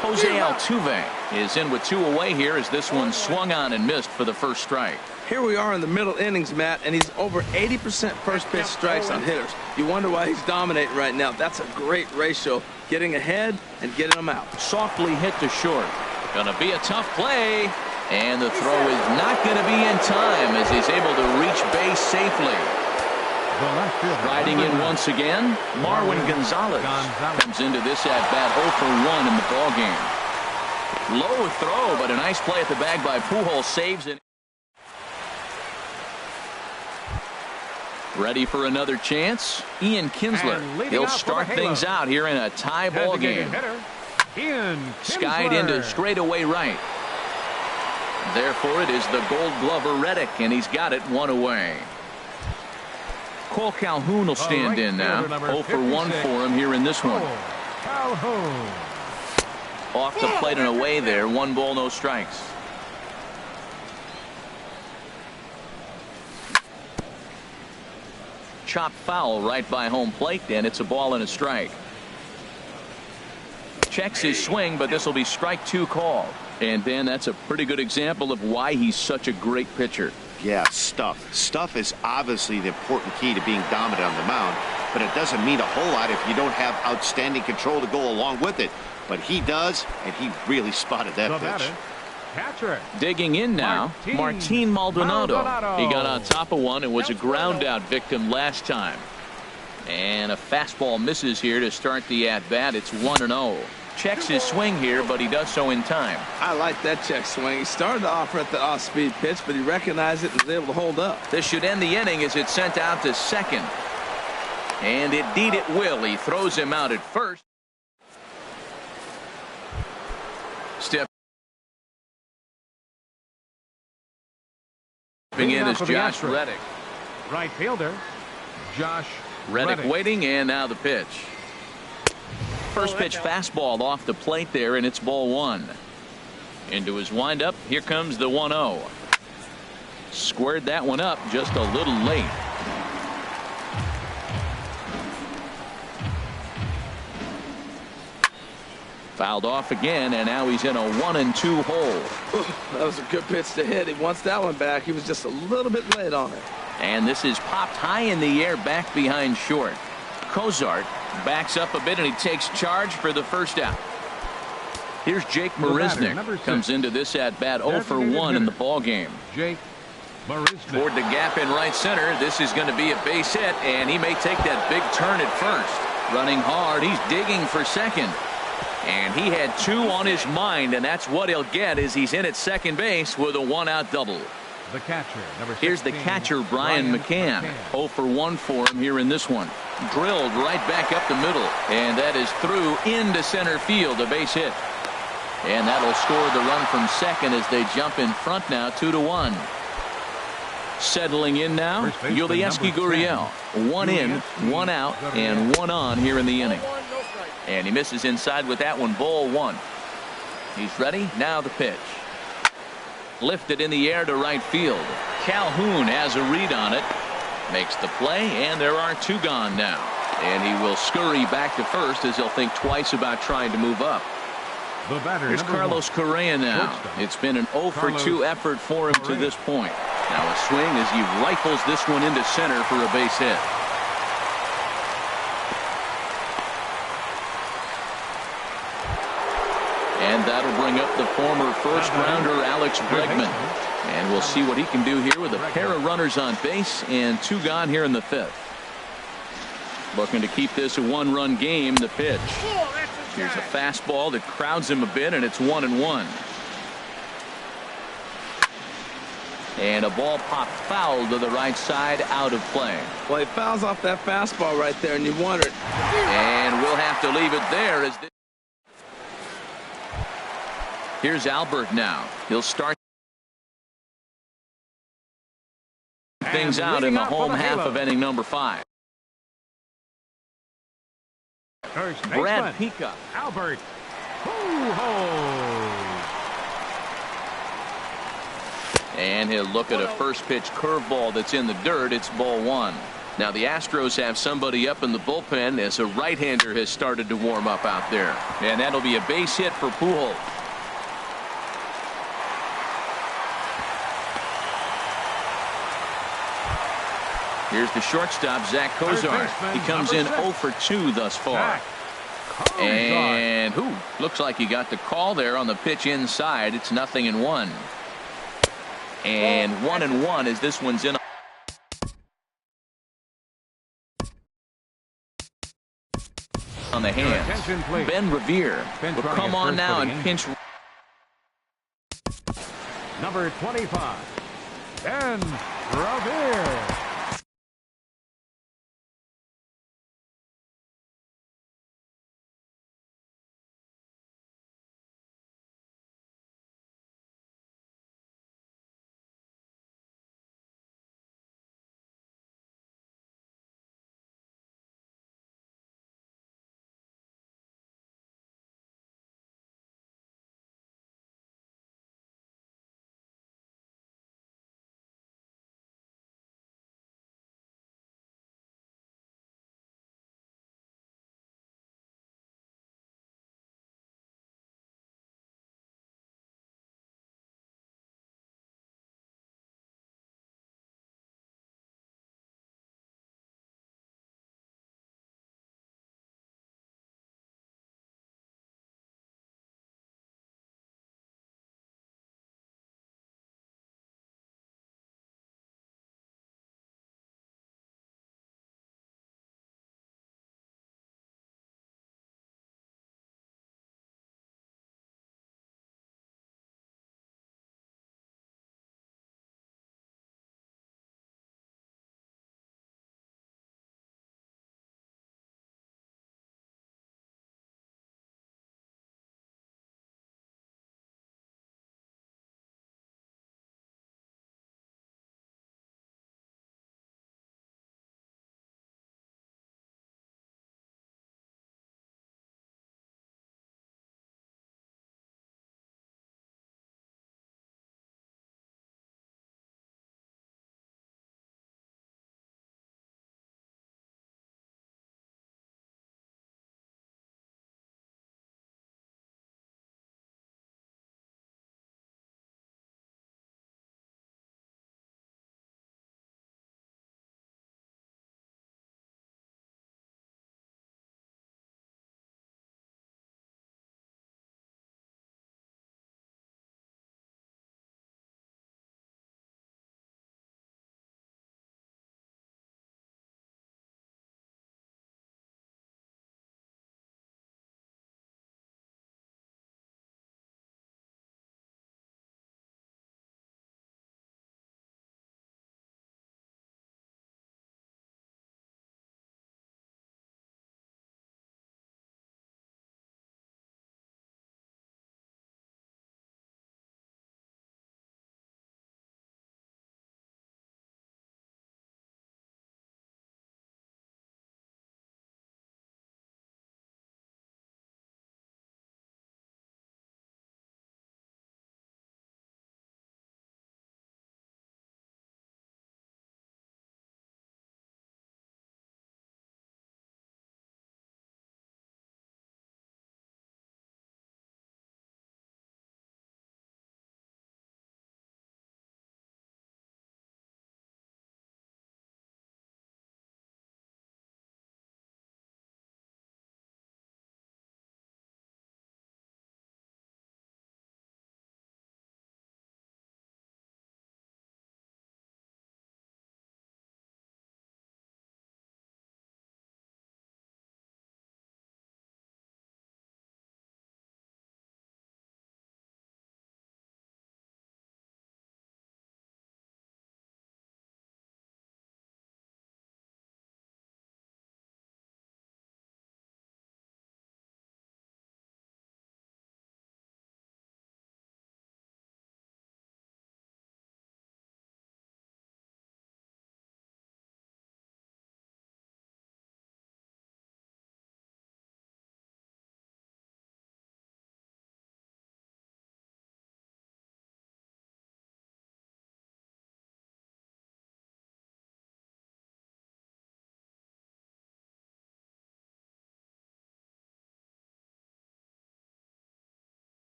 Jose Altuve is in with 2 away here as this one swung on and missed for the first strike. Here we are in the middle innings, Matt, and he's over 80% first pitch strikes on hitters. You wonder why he's dominating right now. That's a great ratio, getting ahead and getting them out. Softly hit to short. Gonna be a tough play, and the throw is not gonna be in time as he's able to reach base safely. Riding in once again, Marwin Gonzalez comes into this at-bat 0 for 1 in the ballgame. Low throw, but a nice play at the bag by Pujols, saves it. Ready for another chance? Ian Kinsler. He'll start things out here in a tie ball game. Skied into straightaway right. Therefore, it is the Gold Glover Reddick, and he's got it 1 away. Cole Calhoun will stand in now. 0 for 1 for him here in this one. Off the plate and away there. 1 ball, no strikes. Chop foul right by home plate, and it's a ball and a strike. Checks his swing, but this will be strike 2 called. And then that's a pretty good example of why he's such a great pitcher. Yeah, stuff. Stuff is obviously the important key to being dominant on the mound, but it doesn't mean a whole lot if you don't have outstanding control to go along with it. But he does, and he really spotted that pitch. Digging in now, Martin Maldonado. He got on top of one and was a ground out victim last time. And a fastball misses here to start the at-bat. It's 1-0. Checks his swing here, but he does so in time. I like that check swing. He started off at the off-speed pitch, but he recognized it and was able to hold up. This should end the inning as it's sent out to second. And indeed it will. He throws him out at first. Stepping in is Josh Reddick. Right fielder, Josh Reddick waiting, and now the pitch. First pitch fastball off the plate there, and it's ball 1. Into his windup, here comes the 1-0. Squared that one up just a little late. Fouled off again, and now he's in a 1-2 hole. That was a good pitch to hit. He wants that one back. He was just a little bit late on it. And this is popped high in the air back behind short. Cozart backs up a bit, and he takes charge for the first out. Here's Jake Marisnick. Comes into this at-bat 0 for 1 in the ballgame. Jake Marisnick. Toward the gap in right center. This is going to be a base hit, and he may take that big turn at first. Running hard. He's digging for second. And he had 2 on his mind, and that's what he'll get as he's in at second base with a 1-out double. The catcher, number 16, here's the catcher, Brian McCann. 0 for 1 for him here in this one. Drilled right back up the middle, and that is through into center field, a base hit. And that'll score the run from second as they jump in front now, 2-1. Settling in now, Yulieski Gurriel. 1 in, 1 out, and 1 on here in the inning. And he misses inside with that one, ball 1. He's ready, now the pitch. Lifted in the air to right field. Calhoun has a read on it. Makes the play, and there are 2 gone now. And he will scurry back to first as he'll think twice about trying to move up. The batter, Here's Carlos Correa now. Shortstop. It's been an 0 for 2 effort for him to this point. Now a swing as he rifles this one into center for a base hit. And that'll bring up the former first-rounder Alex Bregman. And we'll see what he can do here with a pair of runners on base and 2 gone here in the 5th. Looking to keep this a 1-run game. The pitch. Here's a fastball that crowds him a bit, and it's 1-1. And a ball popped foul to the right side, out of play. Well, he fouls off that fastball right there, and you wondered. And we'll have to leave it there. As here's Albert now. He'll start things out in the home half of inning number 5. Brad Pica. Albert. Ho-ho. And he'll look at a first pitch curveball that's in the dirt. It's ball 1. Now the Astros have somebody up in the bullpen as a right-hander has started to warm up out there. And that'll be a base hit for Pujols. Here's the shortstop, Zach Kozar. He comes in 0 for 2 thus far. And looks like he got the call there on the pitch inside. It's 0-1. And 1-1 as this one's in on the hands. Ben Revere will come on now and pinch. Number 25, Ben Revere.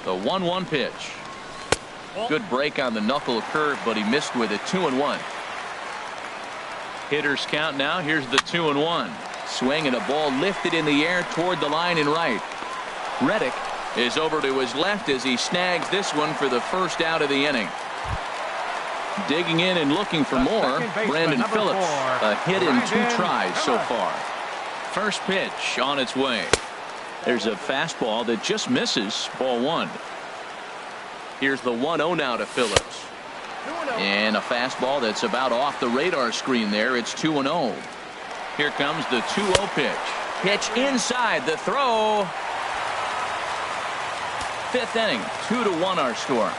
The 1-1 pitch. Good break on the knuckle curve, but he missed with it. 2-1. Hitters count now. Here's the 2-1. Swing and a ball lifted in the air toward the line and right. Reddick is over to his left as he snags this one for the first out of the inning. Digging in and looking for more, Brandon Phillips. A hit in 2 tries so far. First pitch on its way. There's a fastball that just misses. Ball 1. Here's the 1-0 now to Phillips. And a fastball that's about off the radar screen there. It's 2-0. Here comes the 2-0 pitch. Pitch inside. The throw. 5th inning. 2-1 our score.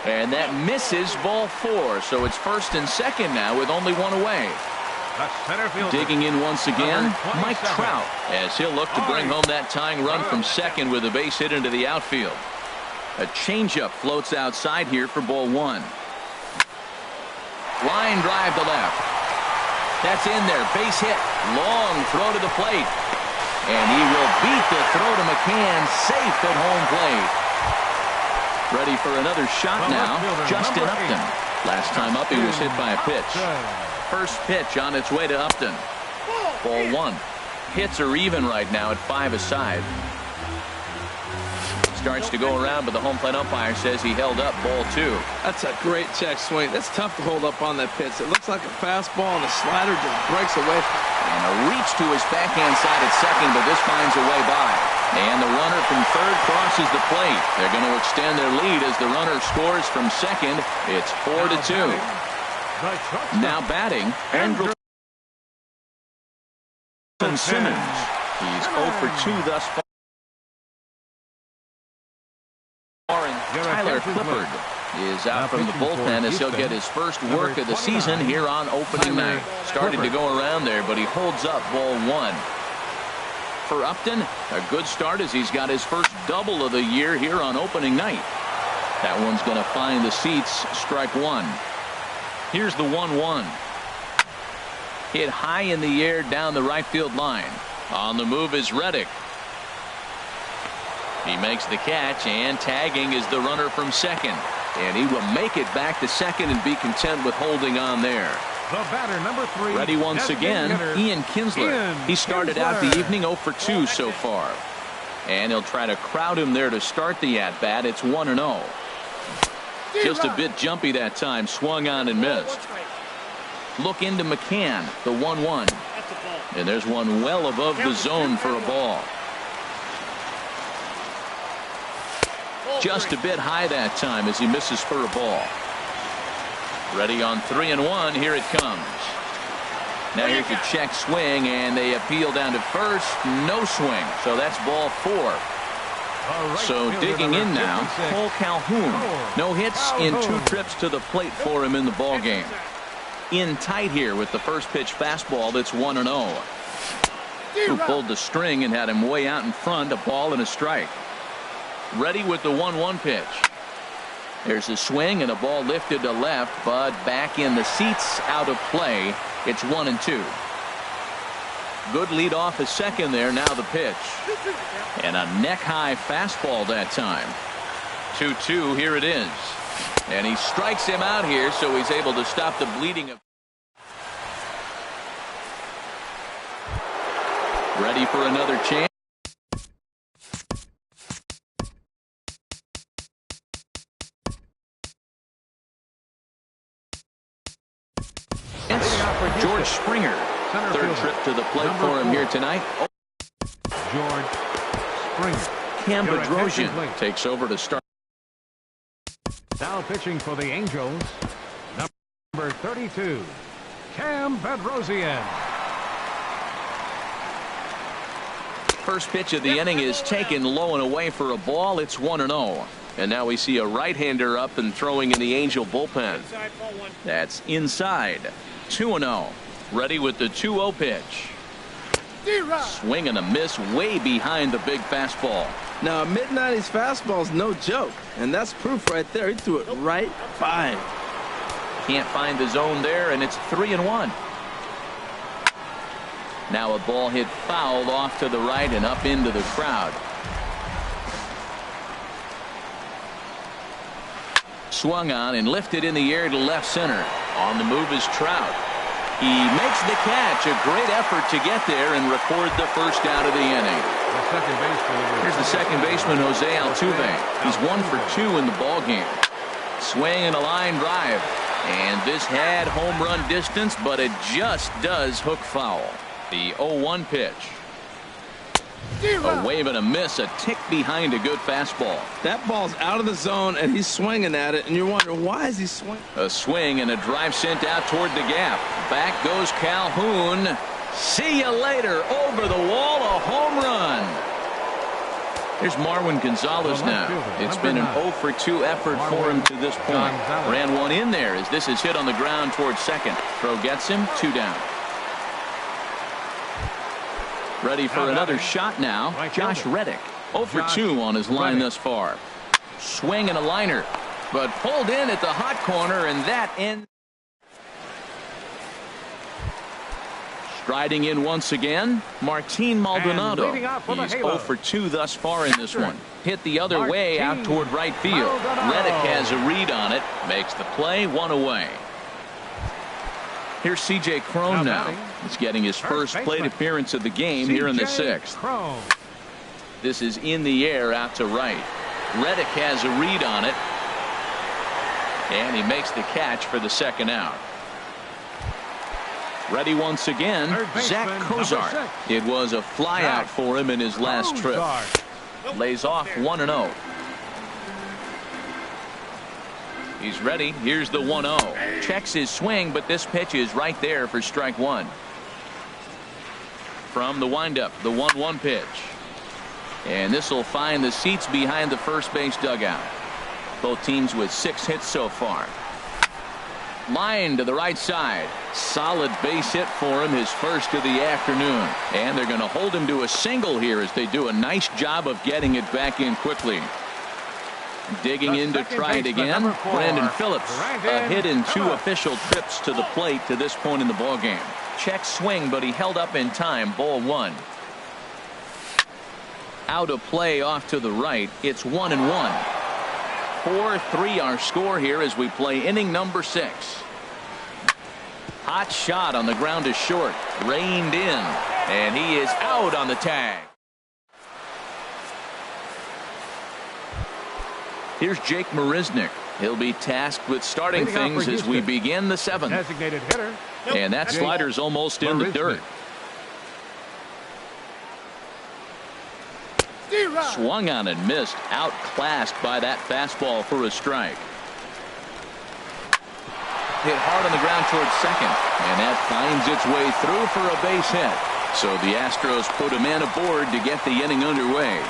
And that misses. Ball 4. So it's 1st and 2nd now with only 1 away. Digging in once again, Mike Trout, as he'll look to bring home that tying run from 2nd with a base hit into the outfield. A changeup floats outside here for ball 1. Line drive to left. That's in there. Base hit. Long throw to the plate. And he will beat the throw to McCann. Safe at home plate. Ready for another shot now. Justin Upton. Last time up he was hit by a pitch. First pitch on its way to Upton. Ball 1. Hits are even right now at 5 aside. Starts to go around, but the home plate umpire says he held up. Ball 2. That's a great check swing. That's tough to hold up on that pitch. It looks like a fastball, and the slider just breaks away. And a reach to his backhand side at 2nd, but this finds a way by. And the runner from 3rd crosses the plate. They're going to extend their lead as the runner scores from 2nd. It's 4-2. Now batting, Andrelton Simmons. He's 0 for 2 thus far. And Tyler Clippard is out from the bullpen as he'll get his first work of the season here on opening night. Started to go around there, but he holds up. Ball 1. For Upton, a good start as he's got his first double of the year here on opening night. That one's going to find the seats. Strike 1. Here's the 1-1. Hit high in the air down the right field line. On the move is Reddick. He makes the catch, and tagging is the runner from 2nd. And he will make it back to 2nd and be content with holding on there. The batter, number 3. Ready once again, Ian Kinsler. He started out the evening 0 for 2 so far. And he'll try to crowd him there to start the at-bat. It's 1-0. Just a bit jumpy that time. Swung on and missed. Look into McCann, the 1-1. And there's one well above the zone for a ball. Just a bit high that time as he misses for a ball. Ready on 3-1. Here it comes. Now here's a check swing, and they appeal down to 1st. No swing. So that's ball 4. So digging in now, Cole Calhoun. No hits in 2 trips to the plate for him in the ball game. In tight here with the first pitch fastball. That's 1-0. Who pulled the string and had him way out in front. A ball and a strike. Ready with the 1-1 pitch. There's a swing and a ball lifted to left, but back in the seats, out of play. It's 1-2. Good lead off at 2nd there. Now the pitch. And a neck-high fastball that time. 2-2. Here it is. And he strikes him out here, so he's able to stop the bleeding. Ready for another chance. George Springer. 3rd trip to the plate for him here tonight. George Springer. Cam Bedrosian takes over to start. Now pitching for the Angels, number 32, Cam Bedrosian. First pitch of the inning is taken low and away for a ball. It's 1-0. And now we see a right-hander up and throwing in the Angel bullpen. That's inside. 2-0. Ready with the 2-0 pitch. Swing and a miss way behind the big fastball. Now, a mid-90s fastball is no joke, and that's proof right there. He threw it right by him. Can't find the zone there, and it's 3-1. Now a ball hit foul off to the right and up into the crowd. Swung on and lifted in the air to left center. On the move is Trout. He makes the catch. A great effort to get there and record the first out of the inning. Here's the second baseman, Jose Altuve. He's 1 for 2 in the ballgame. Swing and a line drive. And this had home run distance, but it just does hook foul. The 0-1 pitch. A wave and a miss, a tick behind a good fastball. That ball's out of the zone, and he's swinging at it, and you're wondering, why is he swinging? A swing and a drive sent out toward the gap. Back goes Calhoun. See you later. Over the wall, a home run. Here's Marwin Gonzalez now. It's been an 0 for 2 effort for him to this point. Ran one in there as this is hit on the ground towards second. Throw gets him, 2 down. Ready for another shot now. Josh Reddick. 0 for 2 on his line thus far. Swing and a liner, but pulled in at the hot corner, and that ends. Striding in once again, Martin Maldonado. He's 0 for 2 thus far in this one. Hit the other way out toward right field. Reddick has a read on it. Makes the play, 1 away. Here's C.J. Cron now. He's getting his first plate appearance of the game here in the 6th. This is in the air out to right. Reddick has a read on it. And he makes the catch for the second out. Ready once again, Zach Cozart. It was a flyout for him in his last trip. Lays off 1-0. He's ready. Here's the 1-0. Checks his swing, but this pitch is right there for strike 1. From the windup, the 1-1 pitch. And this will find the seats behind the first base dugout. Both teams with 6 hits so far. Line to the right side. Solid base hit for him, his first of the afternoon. And they're going to hold him to a single here as they do a nice job of getting it back in quickly. Digging in to try it again, Brandon Phillips. A hit in 2 official trips to the plate to this point in the ballgame. Check swing, but he held up in time. Ball 1. Out of play off to the right. It's 1-1. 4-3 our score here as we play inning number 6. Hot shot on the ground is short. Reined in. And he is out on the tag. Here's Jake Marisnick. He'll be tasked with starting things as we begin the 7th. Designated hitter. And that slider's almost in the dirt. Swung on and missed. Outclassed by that fastball for a strike. Hit hard on the ground towards second. And that finds its way through for a base hit. So the Astros put a man aboard to get the inning underway.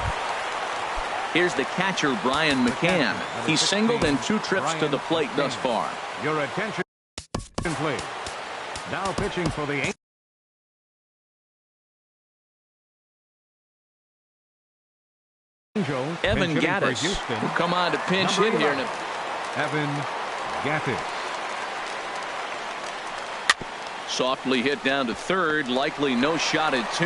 Here's the catcher, Brian McCann. He's singled in 2 trips to the plate thus far. Your attention, please. Now pitching for the Angels. Evan Gattis will come on to pinch hit here. Evan Gattis. Softly hit down to third. Likely no shot at 2.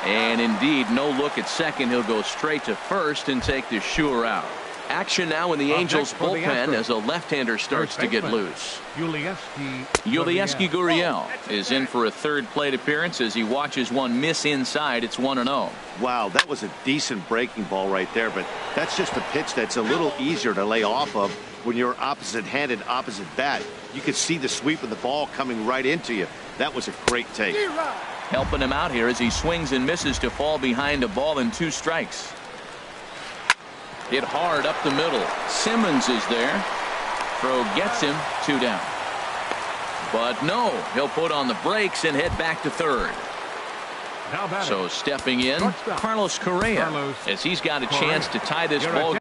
And indeed no look at second. He'll go straight to first and take the sure out. Action now in the Angels bullpen as a left-hander starts to get loose. Yulieski Gurriel is in for a 3rd plate appearance as he watches one miss inside. It's 1-0. Wow, that was a decent breaking ball right there, but that's just a pitch that's a little easier to lay off of when you're opposite-handed, opposite bat. You could see the sweep of the ball coming right into you. That was a great take. Helping him out here as he swings and misses to fall behind a ball and 2 strikes. Hit hard up the middle. Simmons is there. Throw gets him, 2 down. But no, he'll put on the brakes and head back to third. So stepping in, Carlos Correa, as he's got a chance to tie this ball.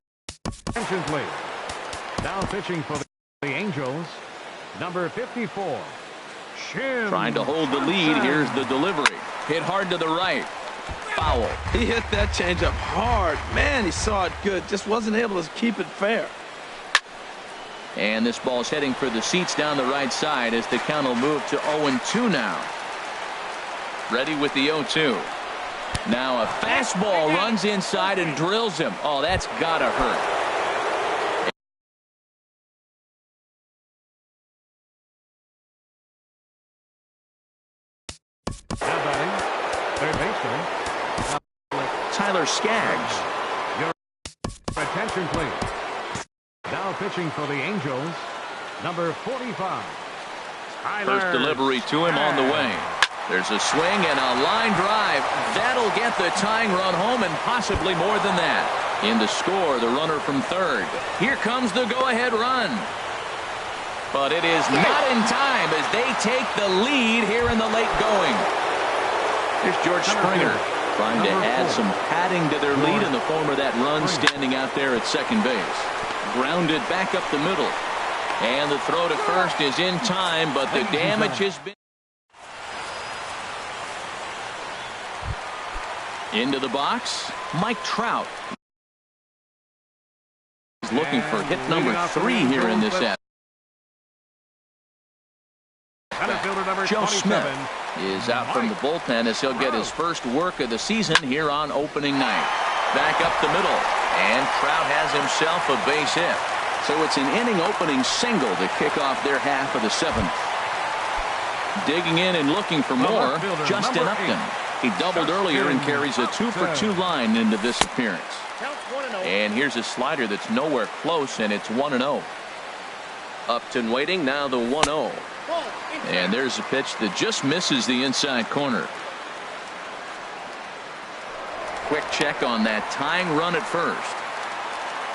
Attention, please. Now pitching for the Angels, number 54. Trying to hold the lead. Here's the delivery. Hit hard to the right. Foul. He hit that changeup hard. Man, he saw it good. Just wasn't able to keep it fair. And this ball's heading for the seats down the right side as the count will move to 0-2 now. Ready with the 0-2. Now a fastball runs inside and drills him. Oh, that's gotta hurt. Now batting, third baseman, Tyler Skaggs. Your attention, please. Now pitching for the Angels, number 45. First delivery to him on the way. There's a swing and a line drive. That'll get the tying run home and possibly more than that. In the score, the runner from third. Here comes the go-ahead run. But it is not in time as they take the lead here in the late going. Here's George Springer trying to add some padding to their lead in the form of that run standing out there at second base. Grounded back up the middle. And the throw to first is in time, but the damage has been. Into the box, Mike Trout. He's looking for hit number 3 here in this at. Joe Smith is out from the bullpen as he'll get his first work of the season here on opening night. Back up the middle, and Trout has himself a base hit. So it's an inning-opening single to kick off their half of the 7th. Digging in and looking for more, Justin Upton. He doubled earlier and carries a 2-for-2 line into this appearance. And here's a slider that's nowhere close, and it's 1-0. Upton waiting, now the 1-0. And there's a pitch that just misses the inside corner. Quick check on that tying run at first.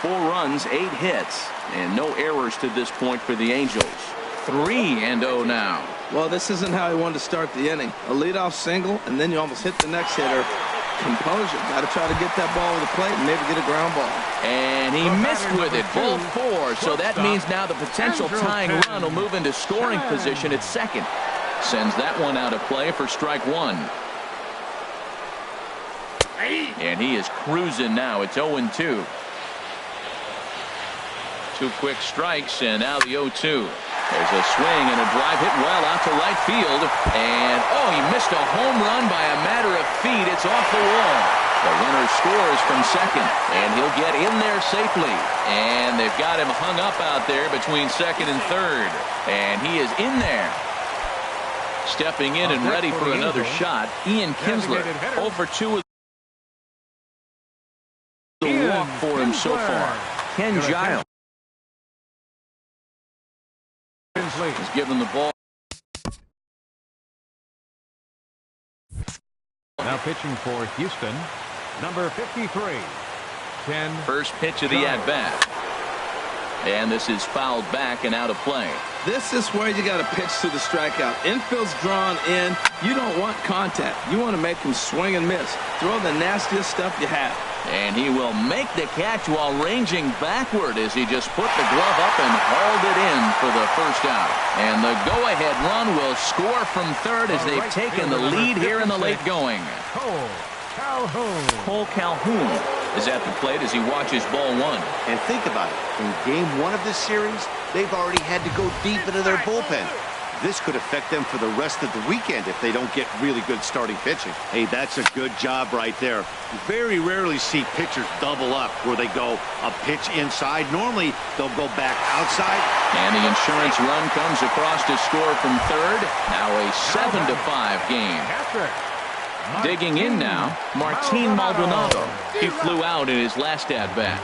4 runs, 8 hits, and no errors to this point for the Angels. 3-0 now. Well, this isn't how he wanted to start the inning. A leadoff single, and then you almost hit the next hitter. Composure. Got to try to get that ball over the plate and maybe get a ground ball. And he missed with it. Ball 4. So that means now the potential tying run will move into scoring position at second. Sends that one out of play for strike 1. And he is cruising now. It's 0-2. 2 quick strikes, and now the 0-2. There's a swing and a drive hit well out to right field. And, oh, he missed a home run by a matter of feet. It's off the wall. The runner scores from second, and he'll get in there safely. And they've got him hung up out there between second and third. And he is in there. Stepping in and ready for another shot, Ian Kinsler. 0 for 2 with the walk for him so far. Ken Giles. He's given the ball. Now pitching for Houston, number 53. First pitch of the at-bat. And this is fouled back and out of play. This is where you got to pitch to the strikeout. Infield's drawn in. You don't want contact. You want to make him swing and miss. Throw the nastiest stuff you have. And he will make the catch while ranging backward as he just put the glove up and hauled it in for the first out. And the go-ahead run will score from third as they've taken the lead here in the late going. Cole Calhoun is at the plate as he watches ball 1. And think about it. In game 1 of this series, they've already had to go deep into their bullpen. This could affect them for the rest of the weekend if they don't get really good starting pitching. Hey, that's a good job right there. You very rarely see pitchers double up where they go a pitch inside. Normally, they'll go back outside. And the insurance run comes across to score from third. Now a 7-5 game. Digging in now, Martin Maldonado. He flew out in his last at-bat.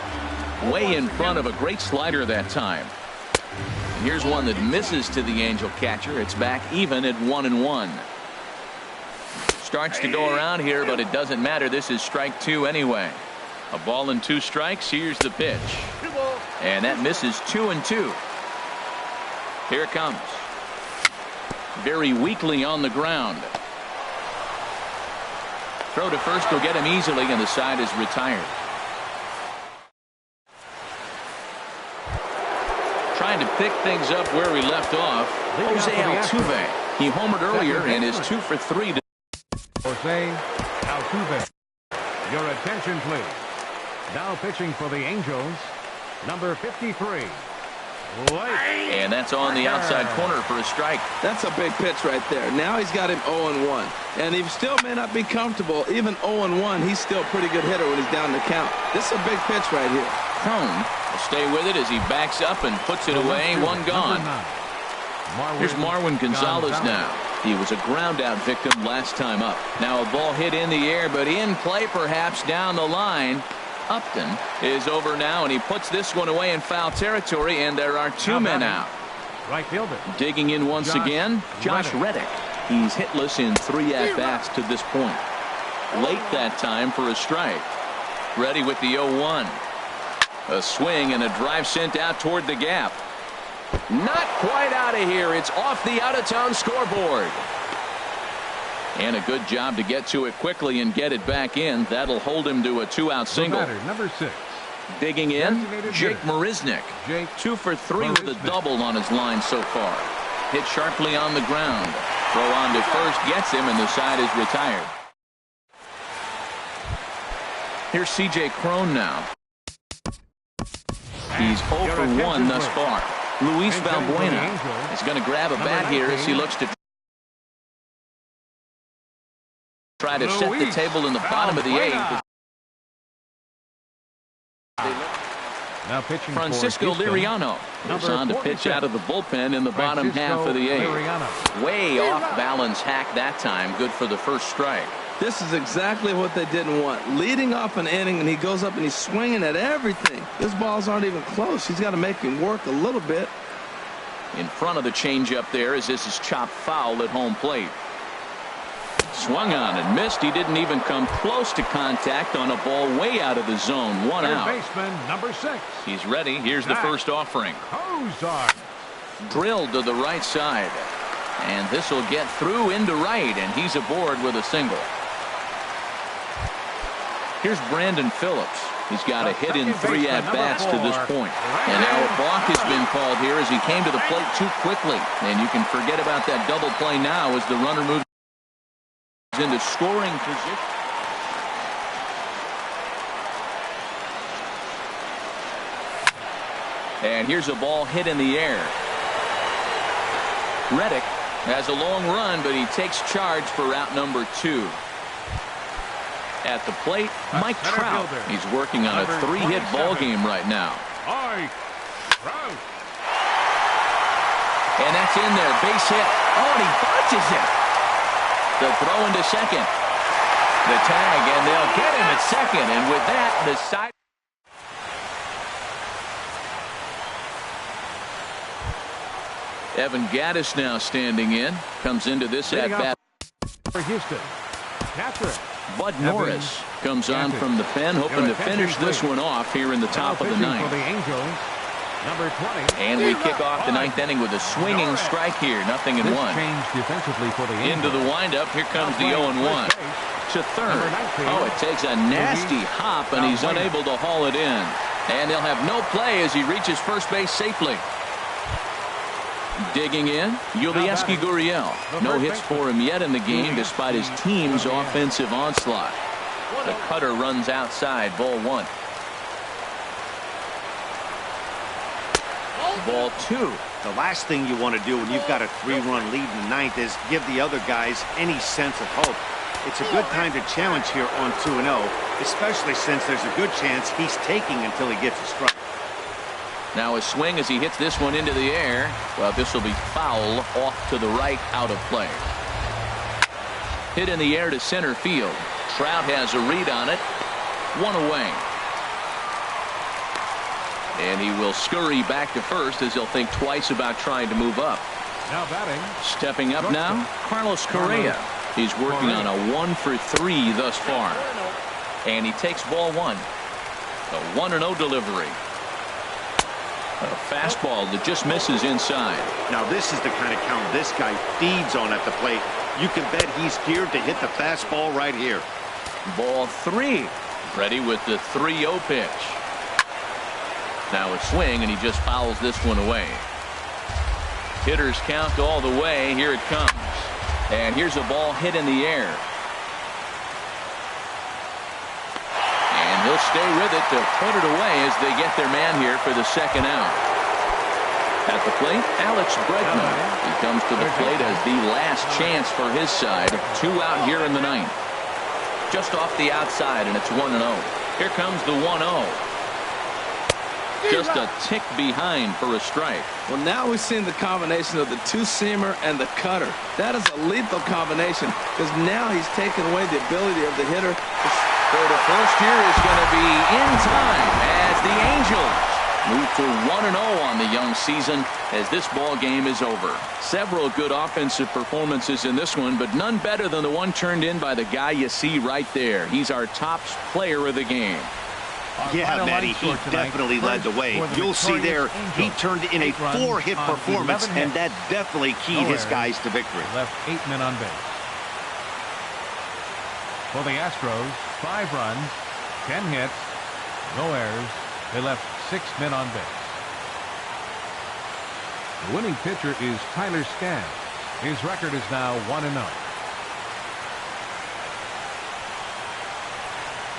Way in front of a great slider that time. And here's one that misses to the Angel catcher. It's back even at 1-1. Starts to go around here, but it doesn't matter. This is strike 2 anyway. A ball and 2 strikes. Here's the pitch. And that misses 2-2. Here it comes. Very weakly on the ground. Throw to first will get him easily, and the side is retired. Trying to pick things up where we left off, Jose Altuve. He homered earlier and is 2 for 3. Jose Altuve. Your attention, please. Now pitching for the Angels, number 53. And that's on the outside corner for a strike. That's a big pitch right there. Now he's got him 0-1. And he still may not be comfortable. Even 0-1, he's still a pretty good hitter when he's down the count. This is a big pitch right here. Crone will stay with it as he backs up and puts it away. One gone. Here's Marwin Gonzalez now. He was a ground out victim last time up. Now a ball hit in the air, but in play perhaps down the line. Upton is over now, and he puts this one away in foul territory, and there are two men out. Right fielder. Digging in once again, Josh Reddick. He's hitless in 3 at-bats to this point. Late that time for a strike. Ready with the 0-1. A swing and a drive sent out toward the gap. Not quite out of here. It's off the out-of-town scoreboard. And a good job to get to it quickly and get it back in. That'll hold him to a 2-out single. Number 6. Digging in, Jake Marisnick. 2 for 3 with a double on his line so far. Hit sharply on the ground. Throw on to first gets him, and the side is retired. Here's C.J. Crone now. He's 0 for 1 thus far. Luis Valbuena is going to grab a bat here as he looks to try to set the table in the bottom of the 8th. Now pitching Francisco Liriano is on to pitch out of the bullpen in the bottom half of the 8th. Way off balance hack that time. Good for the first strike. This is exactly what they didn't want. Leading off an inning, and he goes up and he's swinging at everything. His balls aren't even close. He's got to make him work a little bit. In front of the changeup there as this is chopped foul at home plate. Swung on and missed. He didn't even come close to contact on a ball way out of the zone. 1 out. Baseman number 6. He's ready. Here's the first offering. Drilled to the right side. And this will get through into right, and he's aboard with a single. Here's Brandon Phillips. He's got a hit in 3 at-bats to this point. And now a balk has been called here as he came to the plate too quickly. And you can forget about that double play now as the runner moves into scoring position. And here's a ball hit in the air. Reddick has a long run, but he takes charge for out number 2. At the plate, Mike Trout. He's working on a 3-hit ball game right now. And that's in there. Base hit. Oh, and he botches it. The throw into second. The tag, and they'll get him at second. And with that, the side. Evan Gattis now standing in. Comes into this at-bat. For Houston. Catcher. Bud Norris comes on from the pen, hoping to finish this one off here in the top of the 9th. Number 20. And we kick off the 9th inning with a swinging strike here. 0-1. Into the windup. Here comes the 0-1. To third. Oh, it takes a nasty hop, and he's unable to haul it in. And they'll have no play as he reaches first base safely. Digging in, Yulieski Gurriel. No hits for him yet in the game despite his team's offensive onslaught. The cutter runs outside, ball 1. Ball 2. The last thing you want to do when you've got a 3-run lead in the 9th is give the other guys any sense of hope. It's a good time to challenge here on 2-0, especially since there's a good chance he's taking until he gets a strike. Now a swing as he hits this one into the air. Well, this will be foul off to the right, out of play. Hit in the air to center field. Trout has a read on it. 1 away. And he will scurry back to first as he'll think twice about trying to move up. Now batting. Stepping up now, Carlos Correa. He's working on a 1 for 3 thus far. And he takes ball 1. A 1-0 delivery. A fastball that just misses inside. Now this is the kind of count this guy feeds on at the plate. You can bet he's geared to hit the fastball right here. Ball 3. Ready with the 3-0 pitch. Now a swing, and he just fouls this one away. Hitters count all the way. Here it comes. And here's a ball hit in the air. And he'll stay with it to put it away as they get their man here for the 2nd out. At the plate, Alex Bregman. He comes to the plate as the last chance for his side. 2 out here in the ninth. Just off the outside, and it's 1-0. Here comes the 1-0. Just a tick behind for a strike. Well, now we've seen the combination of the two-seamer and the cutter. That is a lethal combination because now he's taken away the ability of the hitter. So the first here is going to be in time as the Angels move to 1-0 on the young season as this ball game is over. Several good offensive performances in this one, but none better than the one turned in by the guy you see right there. He's our top player of the game. Yeah, Matty, he definitely led the way. You'll see there, he turned in a 4-hit performance, and that definitely keyed his guys to victory. Left 8 men on base. For the Astros, 5 runs, 10 hits, no errors. They left 6 men on base. The winning pitcher is Tyler Skaggs. His record is now 1-0.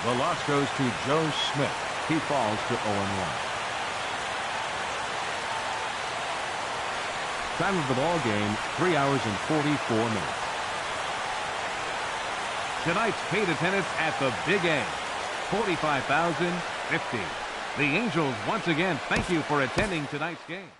The loss goes to Joe Smith. He falls to 0-1. Time of the ball game, 3 hours and 44 minutes. Tonight's paid attendance at the Big A, 45,050. The Angels once again thank you for attending tonight's game.